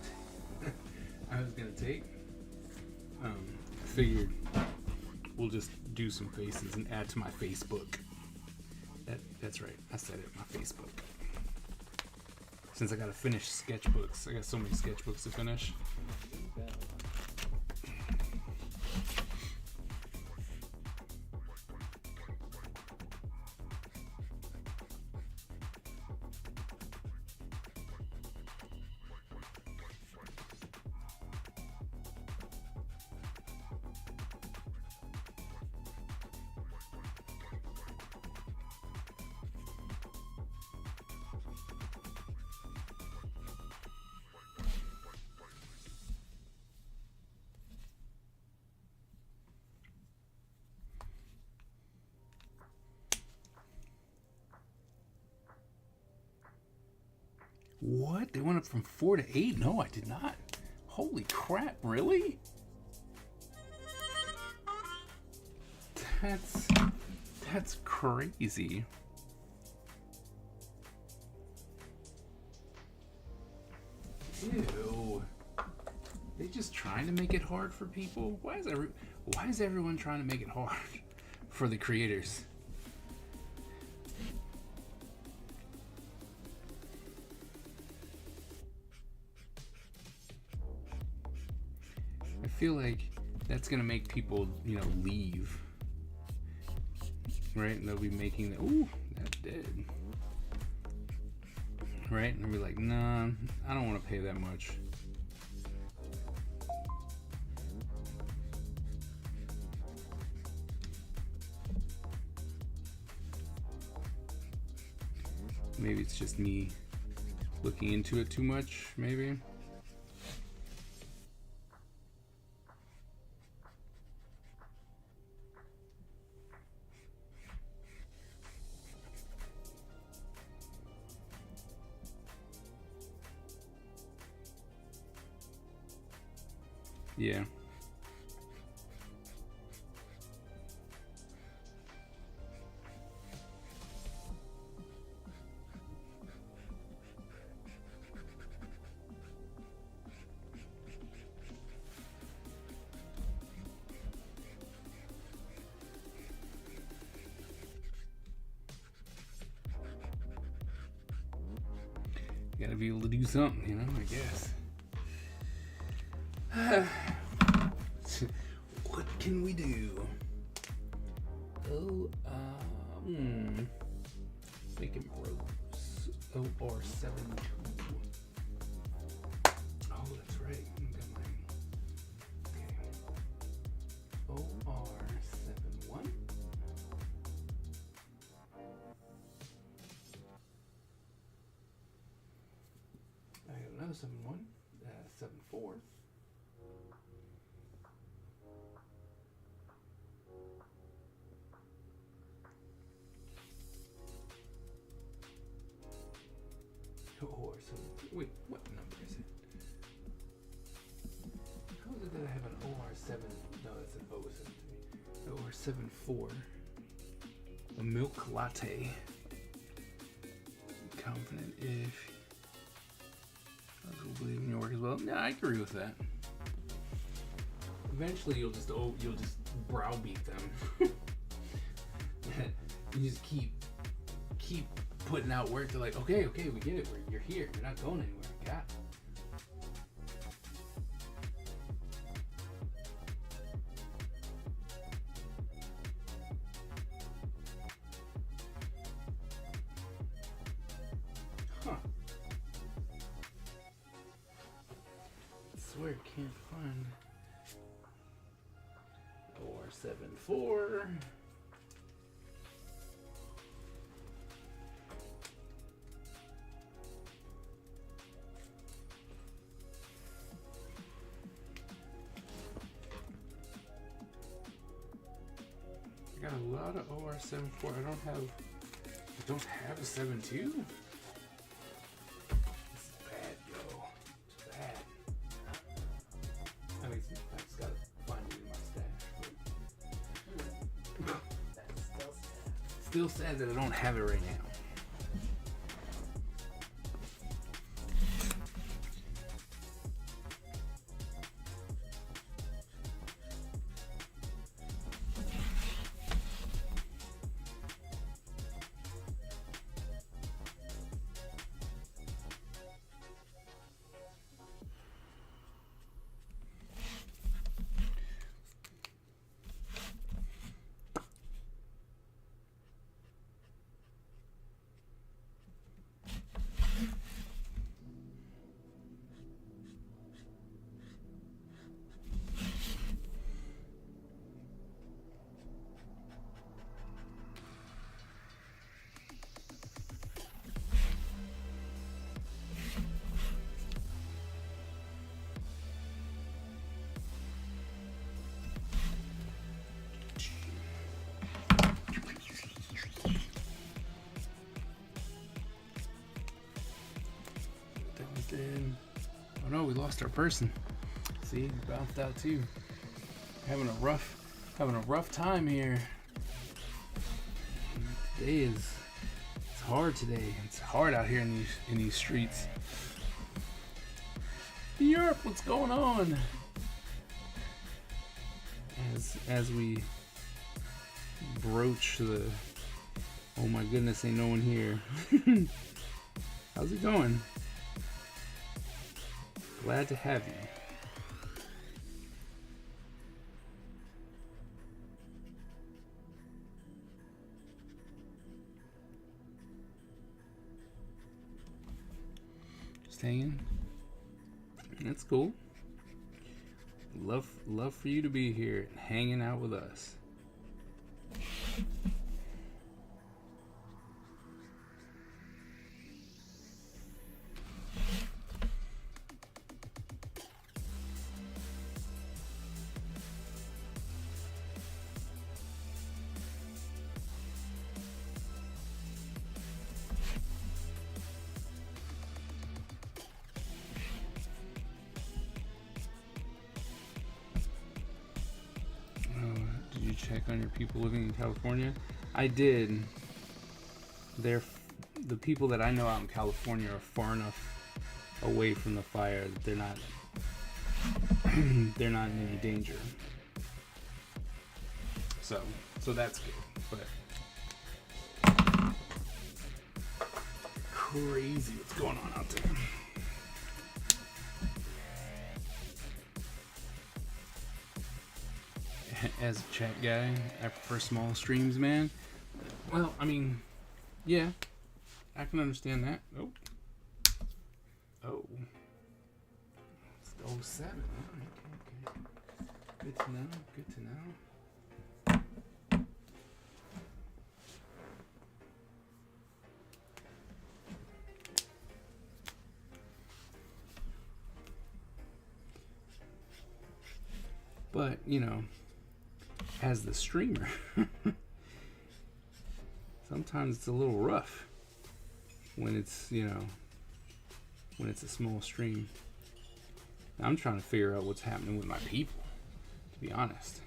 I was gonna take. I figured we'll just do some faces and add to my Facebook. That's right, I said it, my Facebook. Since I gotta finish sketchbooks, I got so many sketchbooks to finish. What? They went up from 4 to 8? No, I did not. Holy crap, really? That's crazy. Ew. They just trying to make it hard for people? Why is everyone trying to make it hard for the creators? I feel like that's gonna make people, leave. Right? And they'll be making the, ooh, that's dead. Right? And they'll be like, nah, I don't want to pay that much. Maybe it's just me looking into it too much, maybe. Yeah. Gotta be able to do something, I guess. What can we do? Make him rose. OR72. Oh, that's right. Got mine. Okay. OR71. 71, 74. OR 7. Wait, what number is it? How is it that I have an OR 7? No, that's an O 7 to me. OR 74. A milk latte. Confident if I will believe in your work as well. Yeah, I agree with that. Eventually, you'll just browbeat them. You just keep putting out work. They're like, okay, we get it. You're here. You're not going anywhere. We got it. Huh. I swear I can't find OR74. I got a lot of OR74. I don't have a 7.2. This is bad, yo. It's bad. I mean, I just gotta find it in my stash. That's still sad. Still sad that I don't have it right now. Oh no, we lost our person. See, he bounced out too. Having a rough time here. Today it's hard today. It's hard out here in these streets. Europe, what's going on? As we broach the, oh my goodness, ain't no one here. How's it going? Glad to have you. Just hanging. That's cool. Love for you to be here and hanging out with us. Check on your people living in California. I did. The people that I know out in California are far enough away from the fire that they're not in any danger. So that's good. But crazy what's going on out there. As a chat guy, I prefer small streams, man. Well, I mean, yeah, I can understand that. Oh, it's 07. Okay. Good to know. But, you know, as the streamer, sometimes it's a little rough when it's, you know, when it's a small stream. I'm trying to figure out what's happening with my people, to be honest.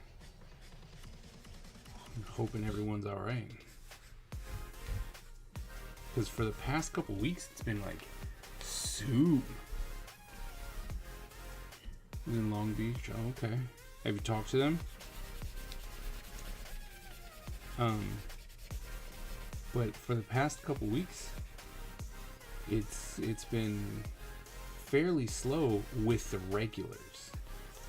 I'm hoping everyone's alright. Because for the past couple weeks, it's been like soup. In Long Beach, oh, okay. Have you talked to them? But for the past couple weeks, it's been fairly slow with the regulars.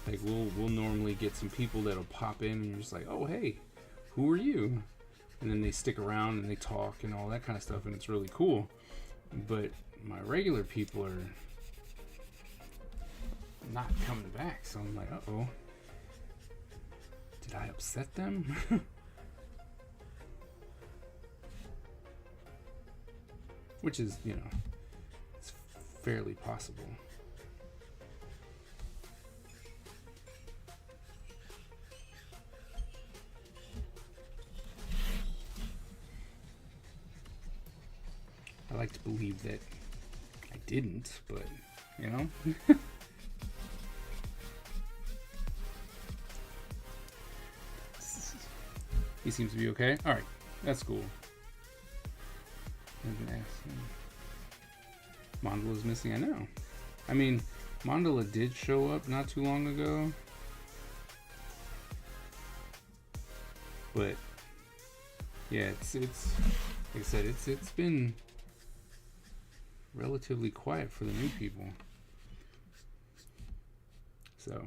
Like we'll normally get some people that'll pop in and you're just like, oh hey, who are you? And then they stick around and they talk and all that kind of stuff, and it's really cool. But my regular people are not coming back, so I'm like, uh-oh. Did I upset them? Which is, you know, it's fairly possible. I like to believe that I didn't, but, you know. He seems to be okay. Alright, that's cool. Mandala's missing, I know. I mean, Mandala did show up not too long ago. But yeah, it's like I said, it's been relatively quiet for the new people. So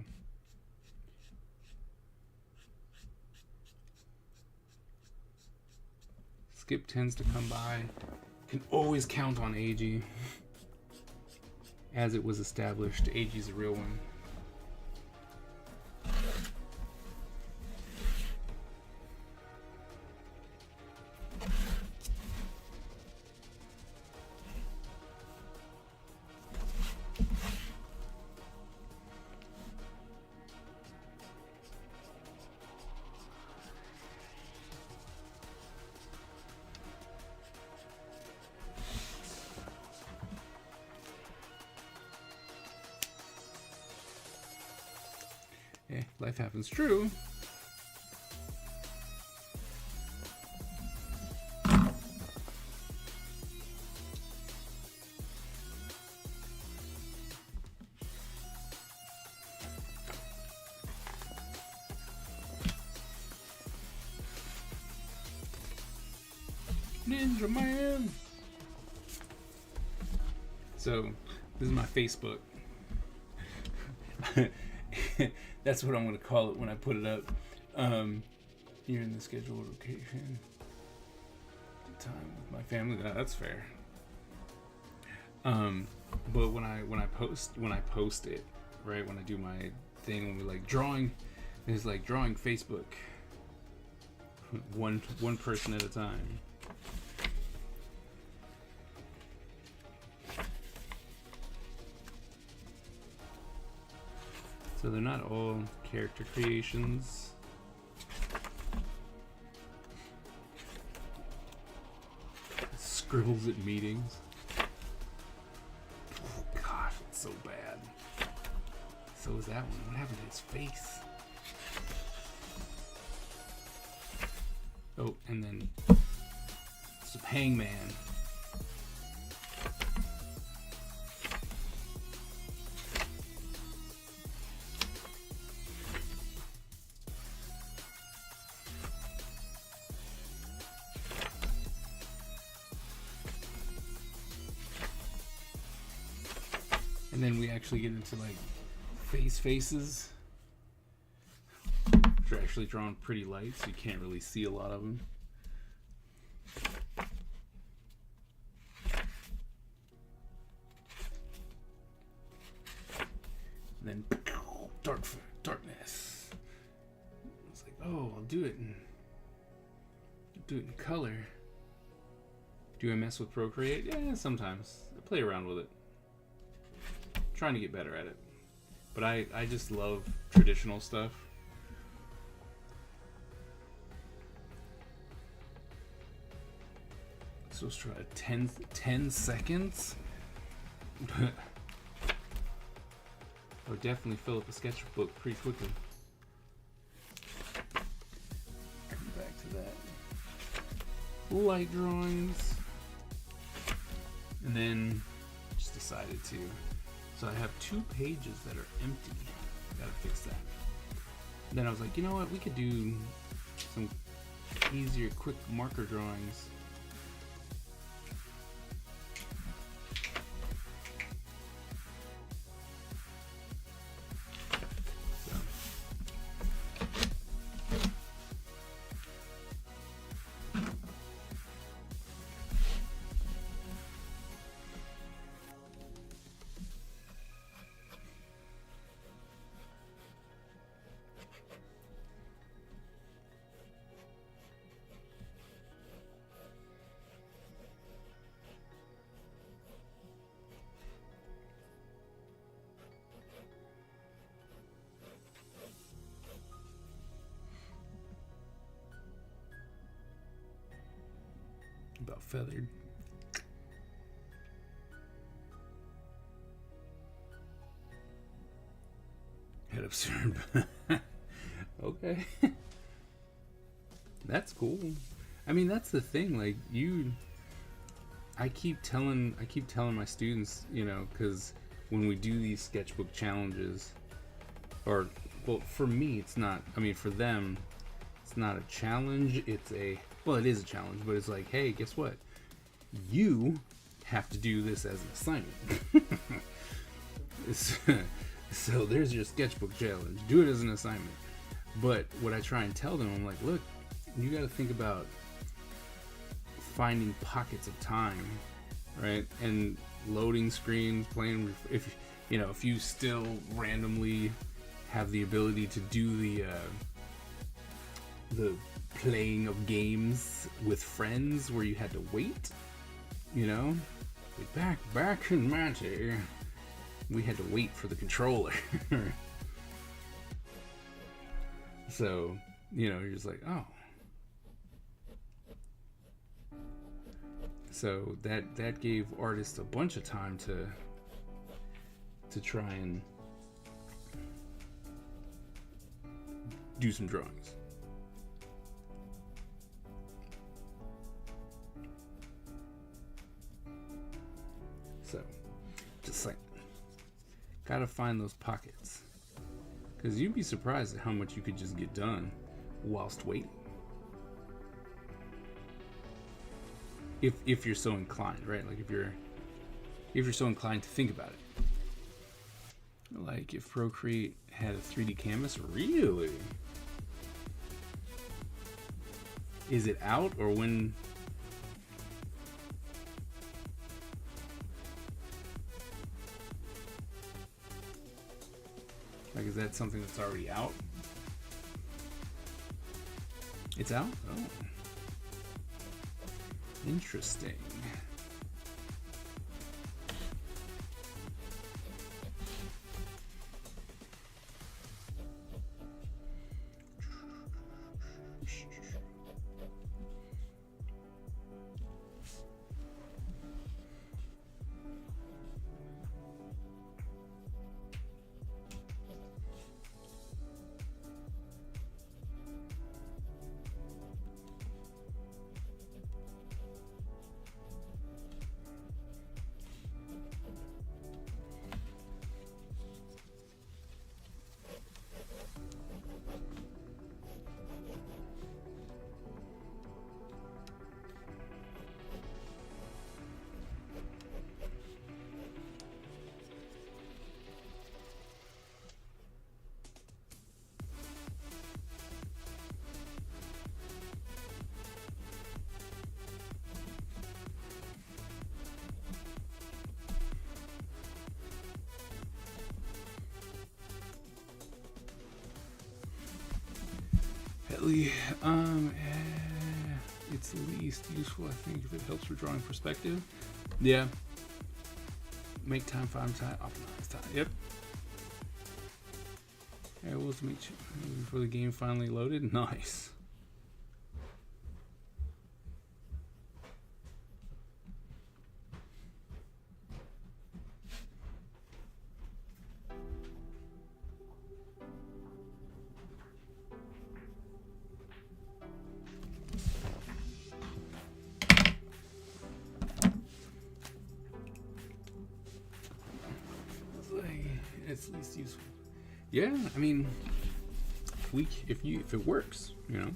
Skip tends to come by. Can always count on AG. As it was established, AG's a real one. Life happens, true. Ninja Man. So, this is my Facebook. That's what I'm going to call it when I put it up. You're in the scheduled location. Time with my family. That's fair. But when I post it, right, when I do my thing, when we like drawing, it's like drawing Facebook. One person at a time. So they're not all character creations. Scribbles at meetings. Oh gosh, it's so bad. So is that one. What happened to his face? Oh, and then it's a hangman. And then we actually get into like faces, which are actually drawn pretty light, so you can't really see a lot of them. And then darkness. It's like, oh, I'll do it in color. Do I mess with Procreate? Yeah, sometimes. I play around with it. Trying to get better at it, but I just love traditional stuff. So let's try 10 seconds. I would definitely fill up a sketchbook pretty quickly. Come back to that. Light drawings. And then just decided to. So I have 2 pages that are empty. Gotta fix that. Then I was like, you know what? We could do some easier, quick marker drawings. About feathered. Head absurd. Okay. That's cool. I mean, that's the thing. Like I keep telling my students, you know, because when we do these sketchbook challenges, or well, for me, it's not. I mean, for them, it's not a challenge. Well, it is a challenge, but it's like, hey, guess what? You have to do this as an assignment. So there's your sketchbook challenge. Do it as an assignment. But what I try and tell them, I'm like, look, you got to think about finding pockets of time, right? And loading screens, playing. If you still randomly have the ability to do the playing of games with friends where you had to wait, you know, like back in my day, we had to wait for the controller. So, you know, you're just like, oh. So that gave artists a bunch of time to try and do some drawings. So, just like, gotta find those pockets. Because you'd be surprised at how much you could just get done whilst waiting. If you're so inclined, right? Like if you're so inclined to think about it. Like if Procreate had a 3D canvas, really? Is it out or when? Like, is that something that's already out? It's out? Oh. Interesting. It's least useful, I think, if it helps for drawing perspective. Yeah. Make time, find time, optimize time. Yep. Yeah, we'll make sure before the game finally loaded. Nice. it's least useful. Yeah, I mean, if it works, you know.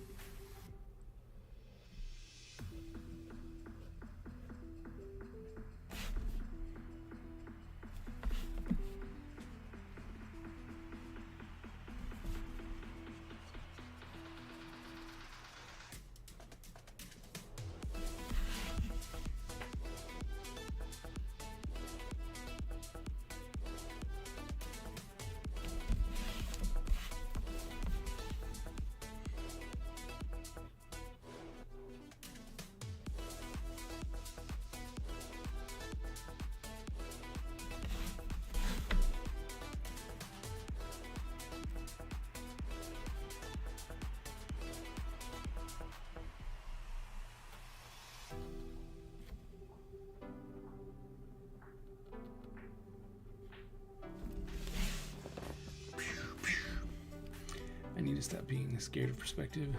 I need to stop being scared of perspective.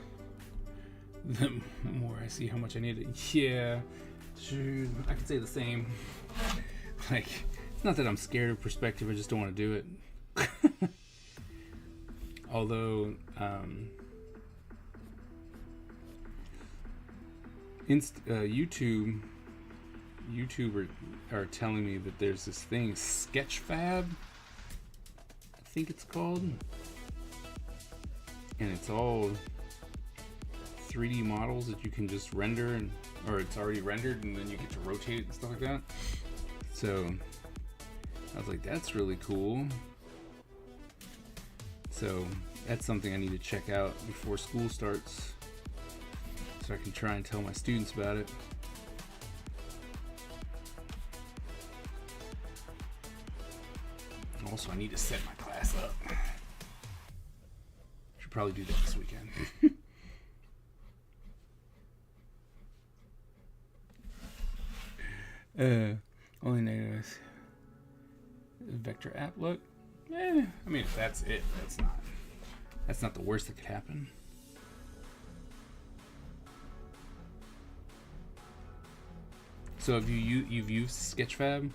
The more I see how much I need it. Yeah, dude, I could say the same. Like, it's not that I'm scared of perspective, I just don't want to do it. Although, YouTube are telling me that there's this thing, Sketchfab, I think it's called. And it's all 3D models that you can just render, or it's already rendered, and then you get to rotate it and stuff like that. So I was like, that's really cool. So that's something I need to check out before school starts, so I can try and tell my students about it. Also, I need to set my class up. Should probably do that this weekend. Only negatives. Vector app look. I mean, if that's it, that's not the worst that could happen. So have you've used Sketchfab?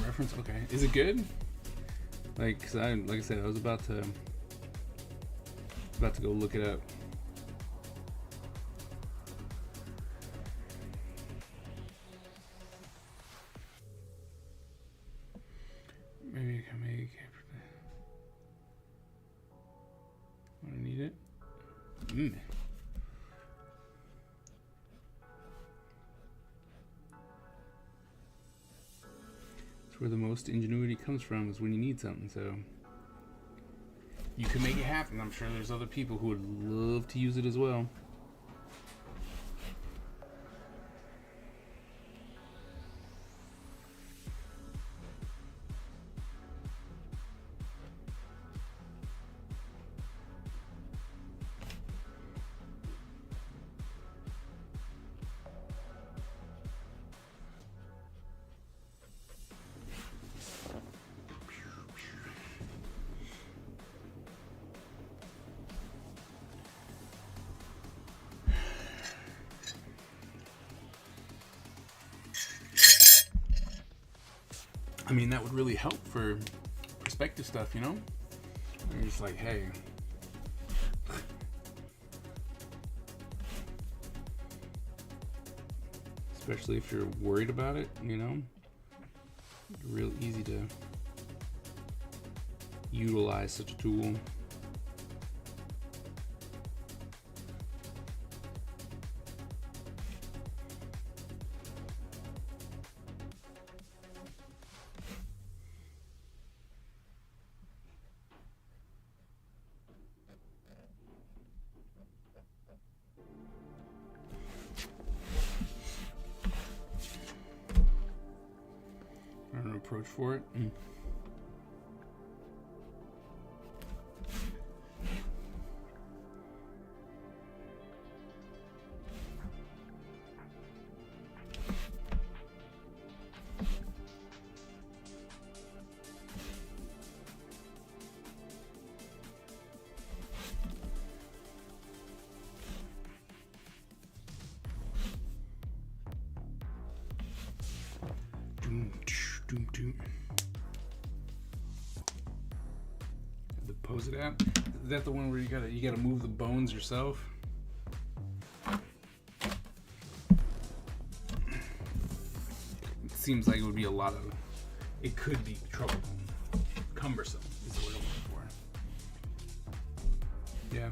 Reference. Okay, is it good? Like, cause like I said, I was about to go look it up. Maybe I can make. I need it. Where the most ingenuity comes from is when you need something. So you can make it happen. I'm sure there's other people who would love to use it as well. I mean, that would really help for perspective stuff, you know? You're just like, hey. Especially if you're worried about it, you know? Real easy to utilize such a tool. I don't know, approach for it. The pose it out. Is that the one where you gotta move the bones yourself? It seems like it would be a lot of. It could be trouble, cumbersome. Is what I'm looking for. Yeah.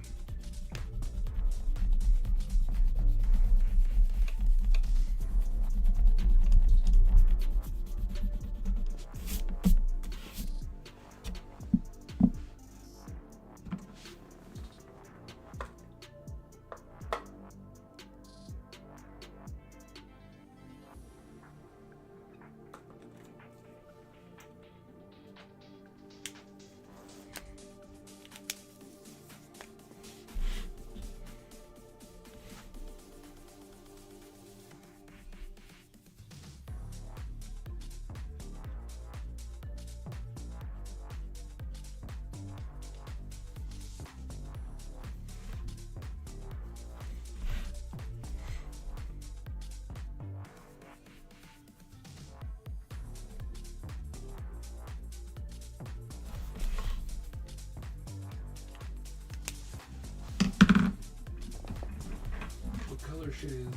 Color should his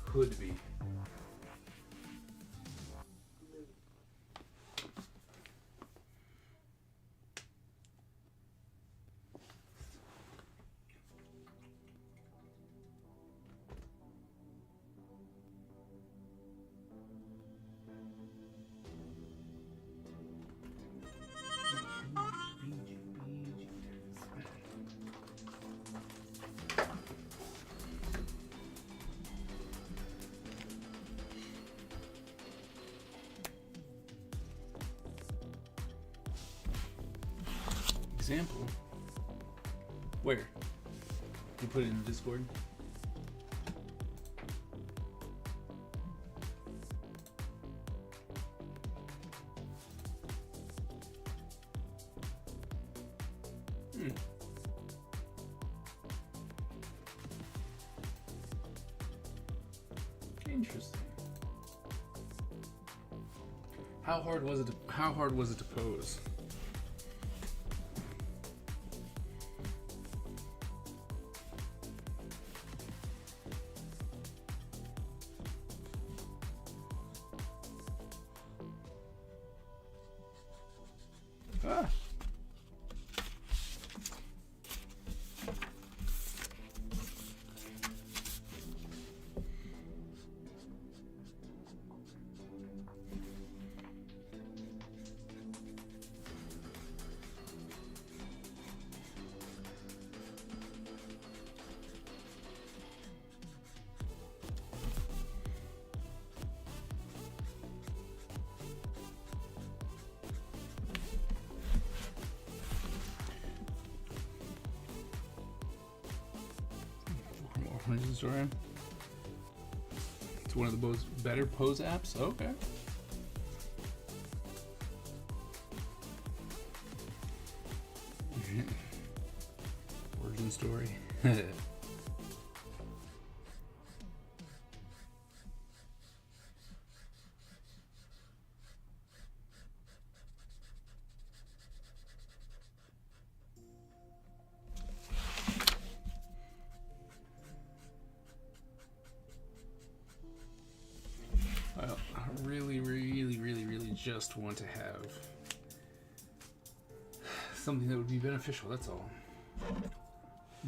hood be? Example? Where? You put it in the Discord? Interesting. How hard was it to pose? Ah. Story. It's one of the better pose apps. Okay. Origin story. Well, I really just want to have something that would be beneficial, that's all.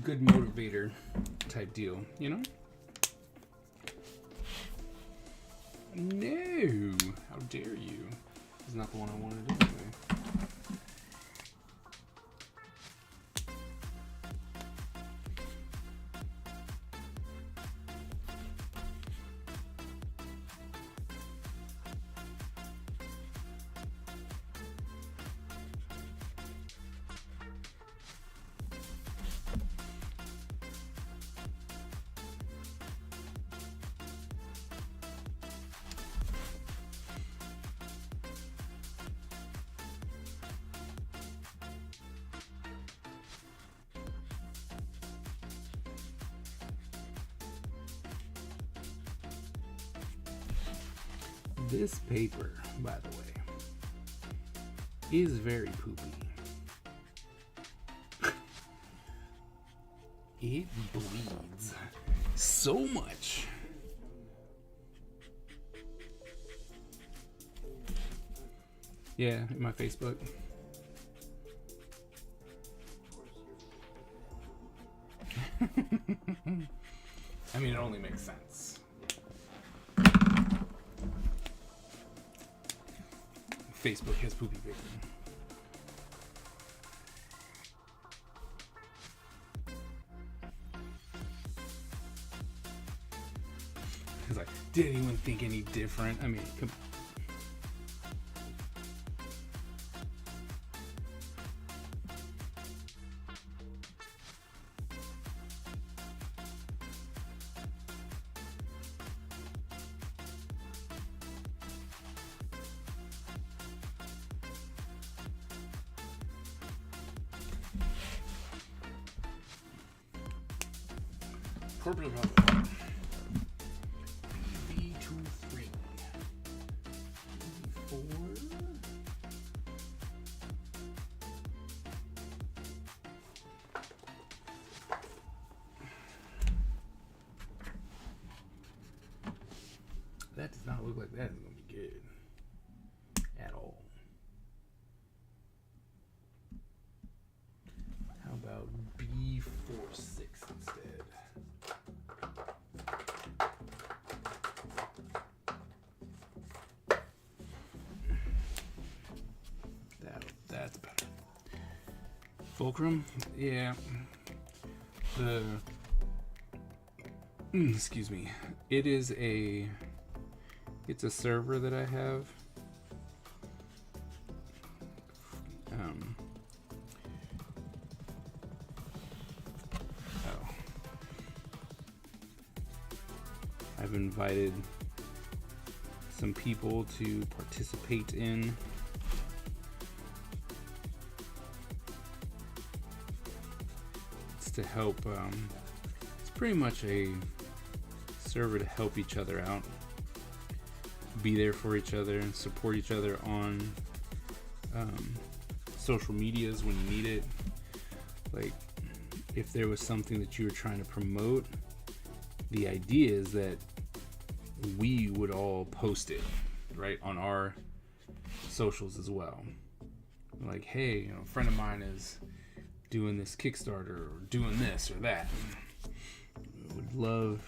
Good motivator type deal, you know? No! How dare you? This is not the one I wanted anyway. This paper, by the way, is very poopy. It bleeds so much. Yeah, in my Facebook. I mean, it only makes sense. Facebook has poopy paper. It's like, did anyone think any different? I mean, corporate level. B23. B4. That does not look like that is going to be good at all. How about B46 instead? That's better. Fulcrum? Yeah. Excuse me. It's a server that I have. I've invited some people to participate in. It's to help, it's pretty much a server to help each other out, be there for each other, and support each other on social medias when you need it. Like, if there was something that you were trying to promote, the idea is that we would all post it, right, on our socials as well. Like, hey, you know, a friend of mine is doing this Kickstarter or doing this or that. Would love,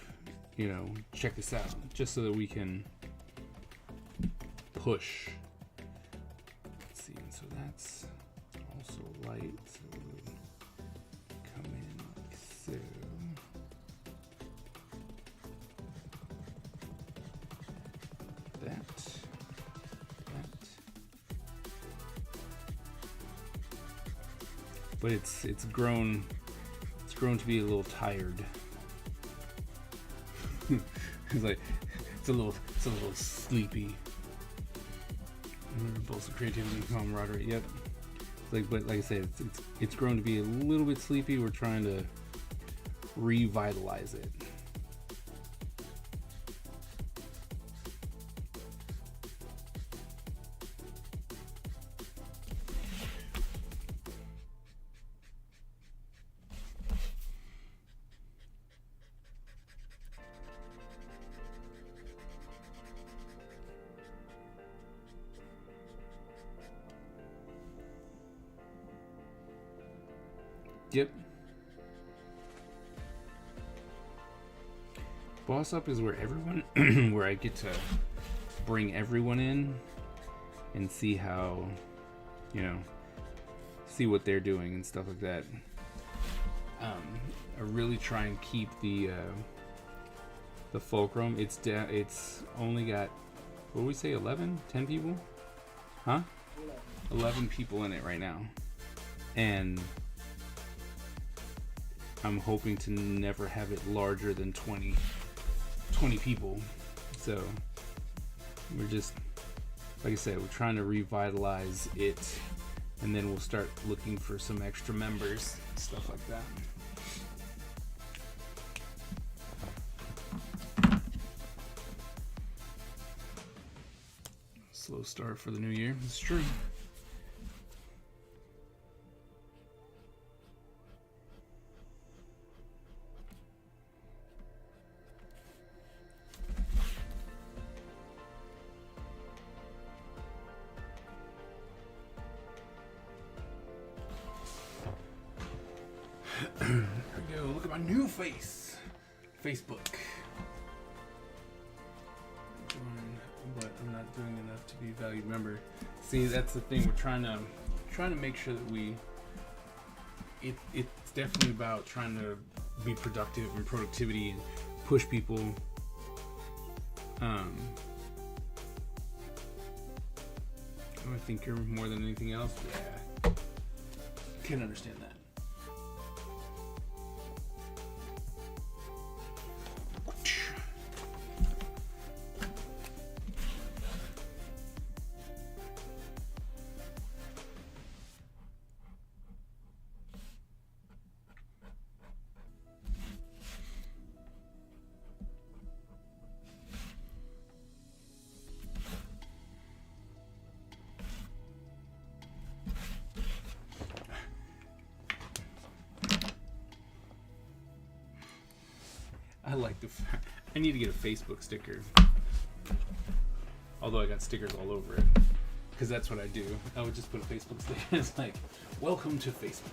you know, check this out, just so that we can push. Let's see, and so that's also light, so we'll come in like so. That. But it's grown to be a little tired. it's a little sleepy. Both the creativity and camaraderie. Yep. But like I said, it's grown to be a little bit sleepy. We're trying to revitalize it. Yep. Boss Up is where everyone, where I get to bring everyone in and see how, you know, see what they're doing and stuff like that. I really try and keep the fulcrum. It's only got, what do we say, 10 people? Huh? 11 people in it right now. And I'm hoping to never have it larger than 20 people. So we're just, like I said, we're trying to revitalize it, and then we'll start looking for some extra members, stuff like that. start for the new year. It's true. Here we go. Look at my new face. Facebook. But I'm not doing enough to be a valued member. See, that's the thing. We're trying to make sure that it's definitely about trying to be productive and productivity and push people. I think you're more than anything else. Yeah, can understand that. I need to get a Facebook sticker. Although I got stickers all over it. Because that's what I do. I would just put a Facebook sticker. It's like, welcome to Facebook.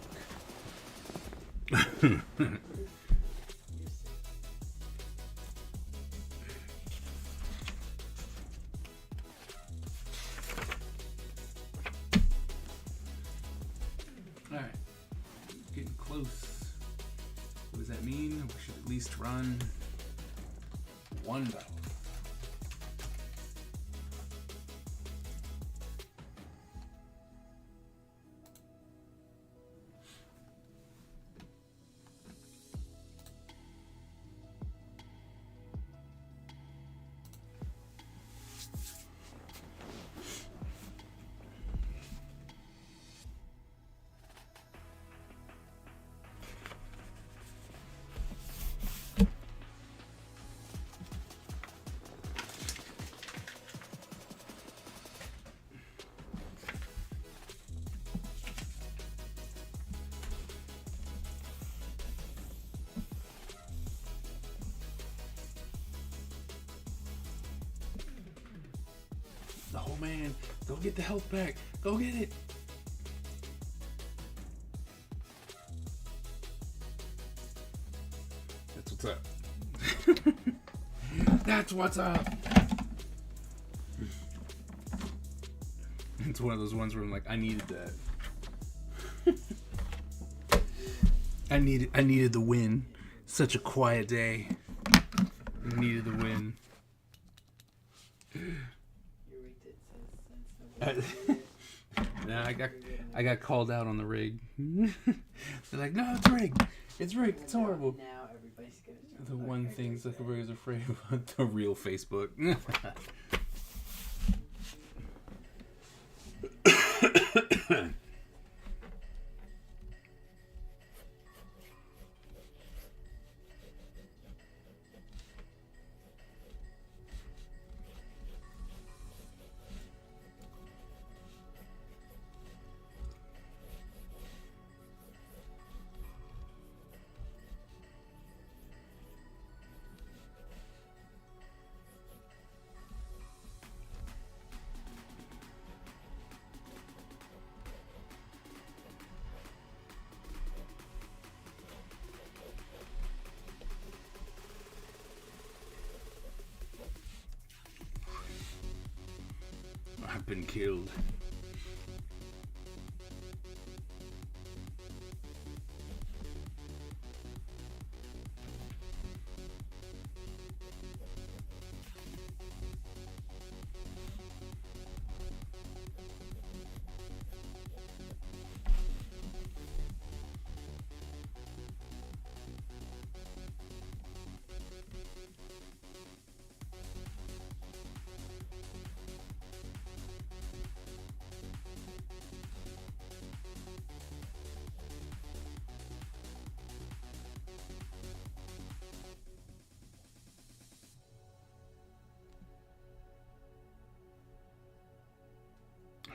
Alright. Getting close. What does that mean? We should at least run $1. Oh man, go get the health pack. Go get it. That's what's up. That's what's up. It's one of those ones where I'm like, I needed that. I needed the win. Such a quiet day. I needed the win. Nah, I got called out on the rig. They're like, no, it's rigged. It's rigged. It's horrible. Now everybody's gonna The one thing Zuckerberg is afraid of, the real Facebook. I've been killed.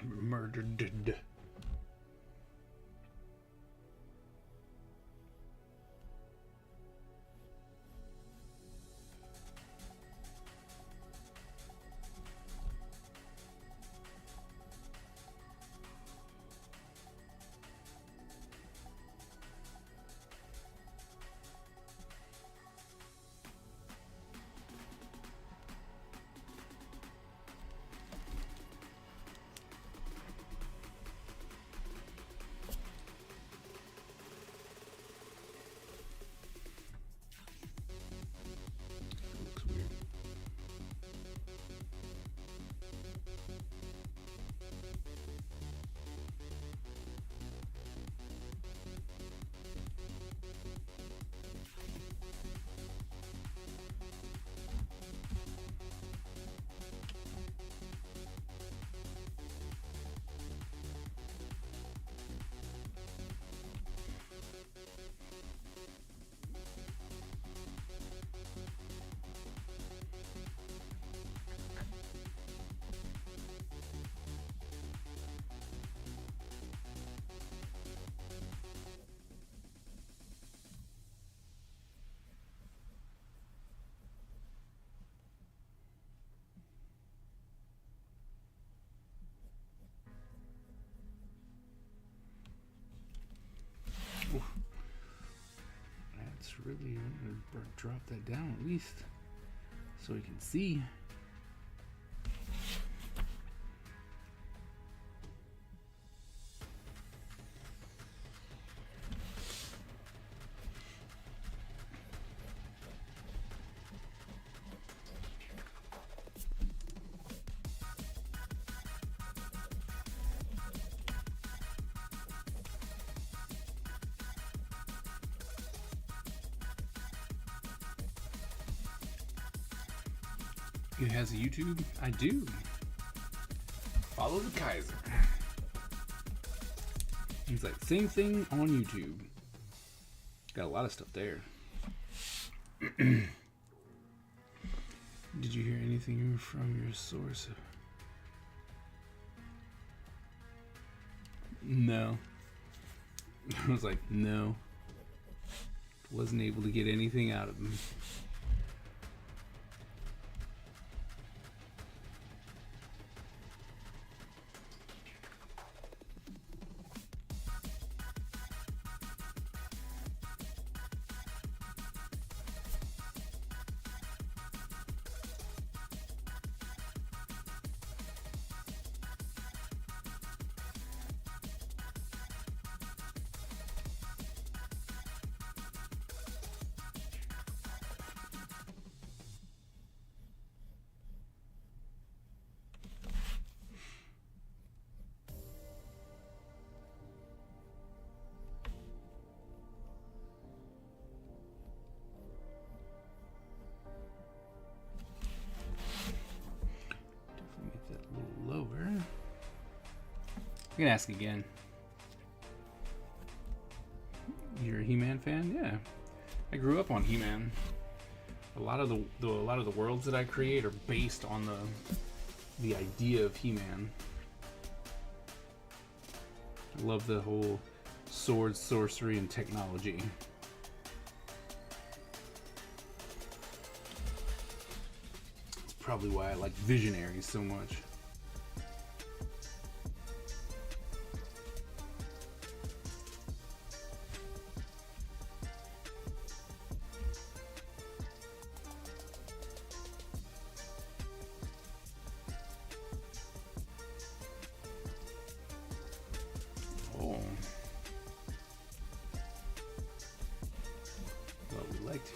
Murdered. Looks weird. Oof. That's really, I'm gonna drop that down at least so we can see. It has a YouTube? I do. Follow the Kaiser. He's like, same thing on YouTube. Got a lot of stuff there. Did you hear anything from your source? No. I was like, no. Wasn't able to get anything out of him. I can ask again. You're a He-Man fan? Yeah, I grew up on He-Man. A lot of the worlds that I create are based on the idea of He-Man. I love the whole swords, sorcery, and technology. It's probably why I like Visionaries so much.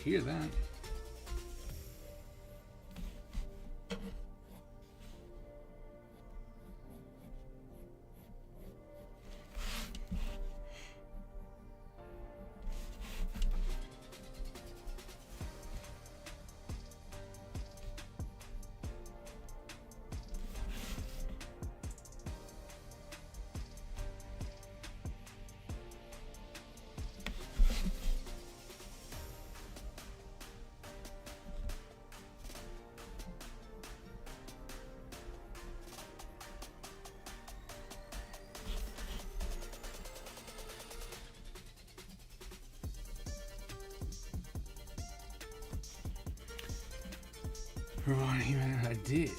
Hear that. Ronnie, man, I did.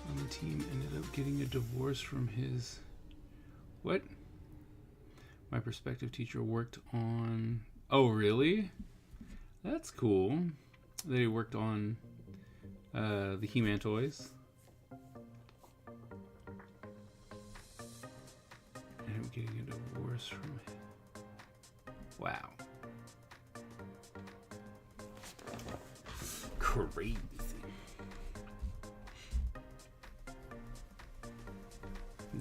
On the team ended up getting a divorce from his... What? My perspective teacher worked on... Oh, really? That's cool. They worked on the He-Man toys. And him getting a divorce from him. Wow. Crazy.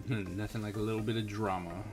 Nothing like a little bit of drama.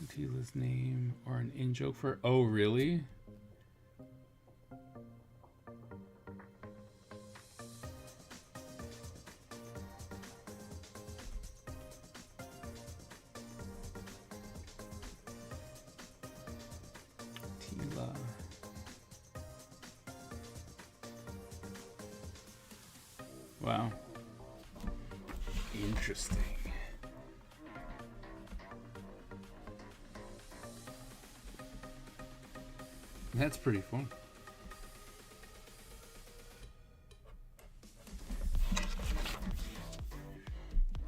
Tila's name or an in joke for... Oh, really? Tila. Wow. Interesting. That's pretty fun.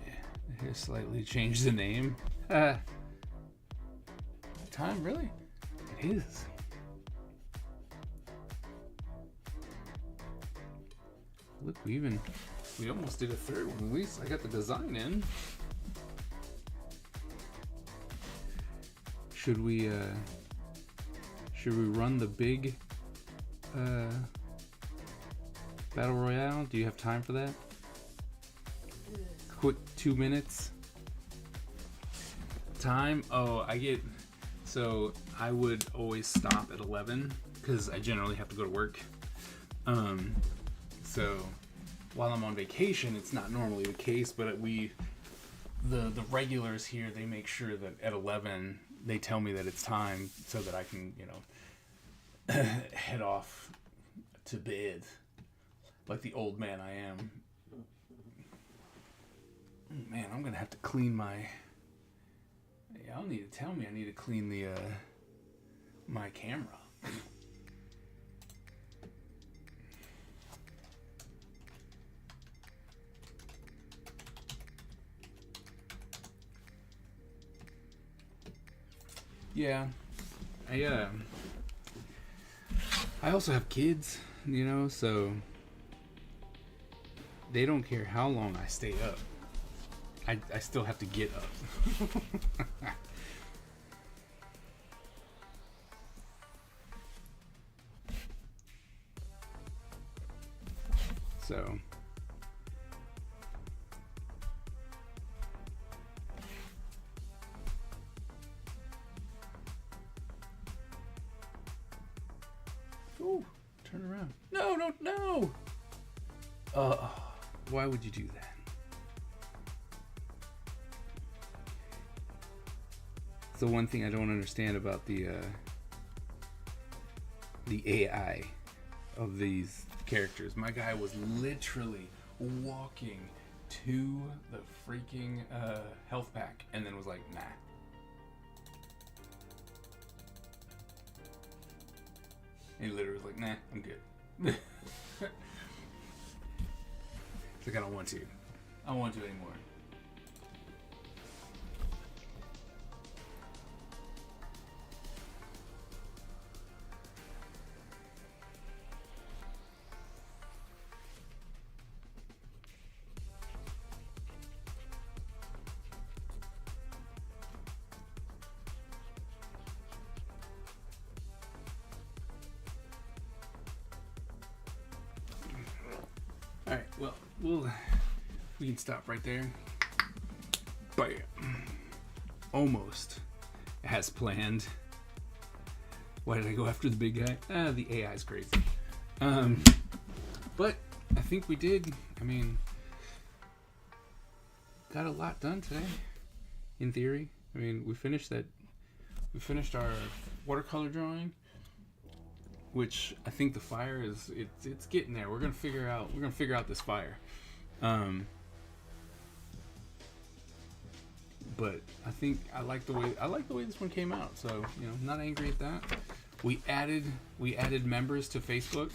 Yeah, here slightly change the name. Time, really? It is. Look, we almost did a third one. At least I got the design in. Should we run the big battle royale? Do you have time for that? Quick 2 minutes. Time? Oh, so I would always stop at 11 because I generally have to go to work. So while I'm on vacation, it's not normally the case, but the regulars here, they make sure that at 11 they tell me that it's time so that I can, head off to bed like the old man I am. Man, I'm gonna have to clean my... Y'all need to tell me I need to clean the my camera. Yeah, I also have kids, so they don't care how long I stay up. I still have to get up. So ooh, turn around. No, no. Why would you do that? It's the one thing I don't understand about the AI of these characters. My guy was literally walking to the freaking health pack and then was like, nah. And he literally was like, nah, I'm good. It's like, I don't want to. I don't want to anymore. Alright, well, we can stop right there. Bam. Almost as planned. Why did I go after the big guy? The AI's crazy. But I think we did. I mean, got a lot done today, in theory. I mean, we finished our watercolor drawing, which I think the fire is it's getting there. We're gonna figure out this fire. But I think I like the way this one came out. So, you know, not angry at that. We added members to Facebook.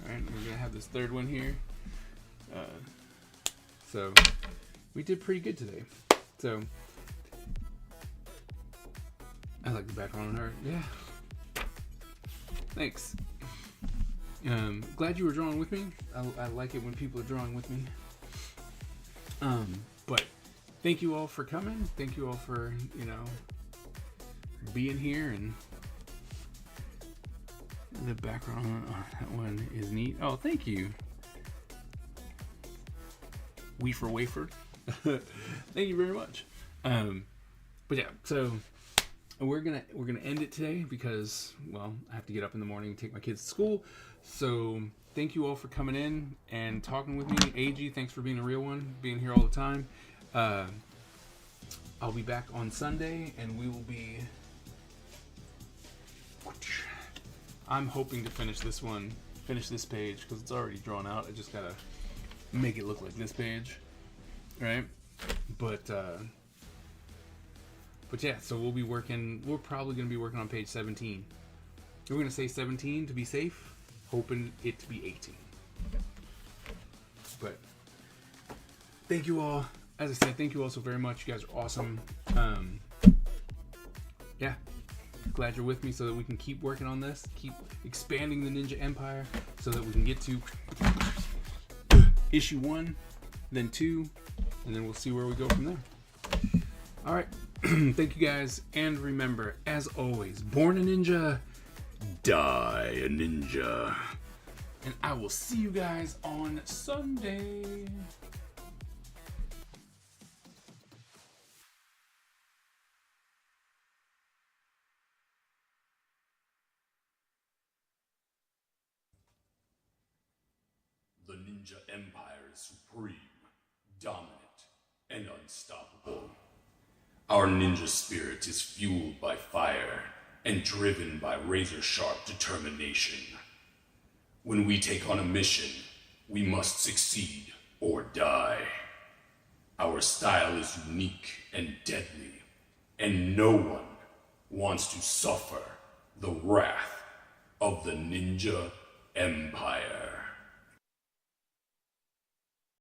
All right, we're gonna have this third one here. So we did pretty good today. So I like the background on her. Yeah. Thanks. Glad you were drawing with me. I like it when people are drawing with me. But thank you all for coming. Thank you all for, you know, being here. And the background on that one is neat. Oh, thank you. Wafer. Thank you very much. But yeah, so we're gonna end it today because, well, I have to get up in the morning and take my kids to school. So thank you all for coming in and talking with me. AG, thanks for being a real one, being here all the time. I'll be back on Sunday, and we will be. I'm hoping to finish this page because it's already drawn out. I just gotta make it look like this page, right? But yeah, so we're probably going to be working on page 17. We're going to say 17 to be safe, hoping it to be 18. But thank you all. As I said, thank you all so very much. You guys are awesome. Yeah, glad you're with me so that we can keep working on this, keep expanding the Ninja Empire so that we can get to issue 1, then 2, and then we'll see where we go from there. All right. Thank you guys, and remember, as always, born a ninja, die a ninja. And I will see you guys on Sunday. The Ninja Empire is supreme, dominant, and unstoppable. Our ninja spirit is fueled by fire and driven by razor-sharp determination. When we take on a mission, we must succeed or die. Our style is unique and deadly, and no one wants to suffer the wrath of the Ninja Empire.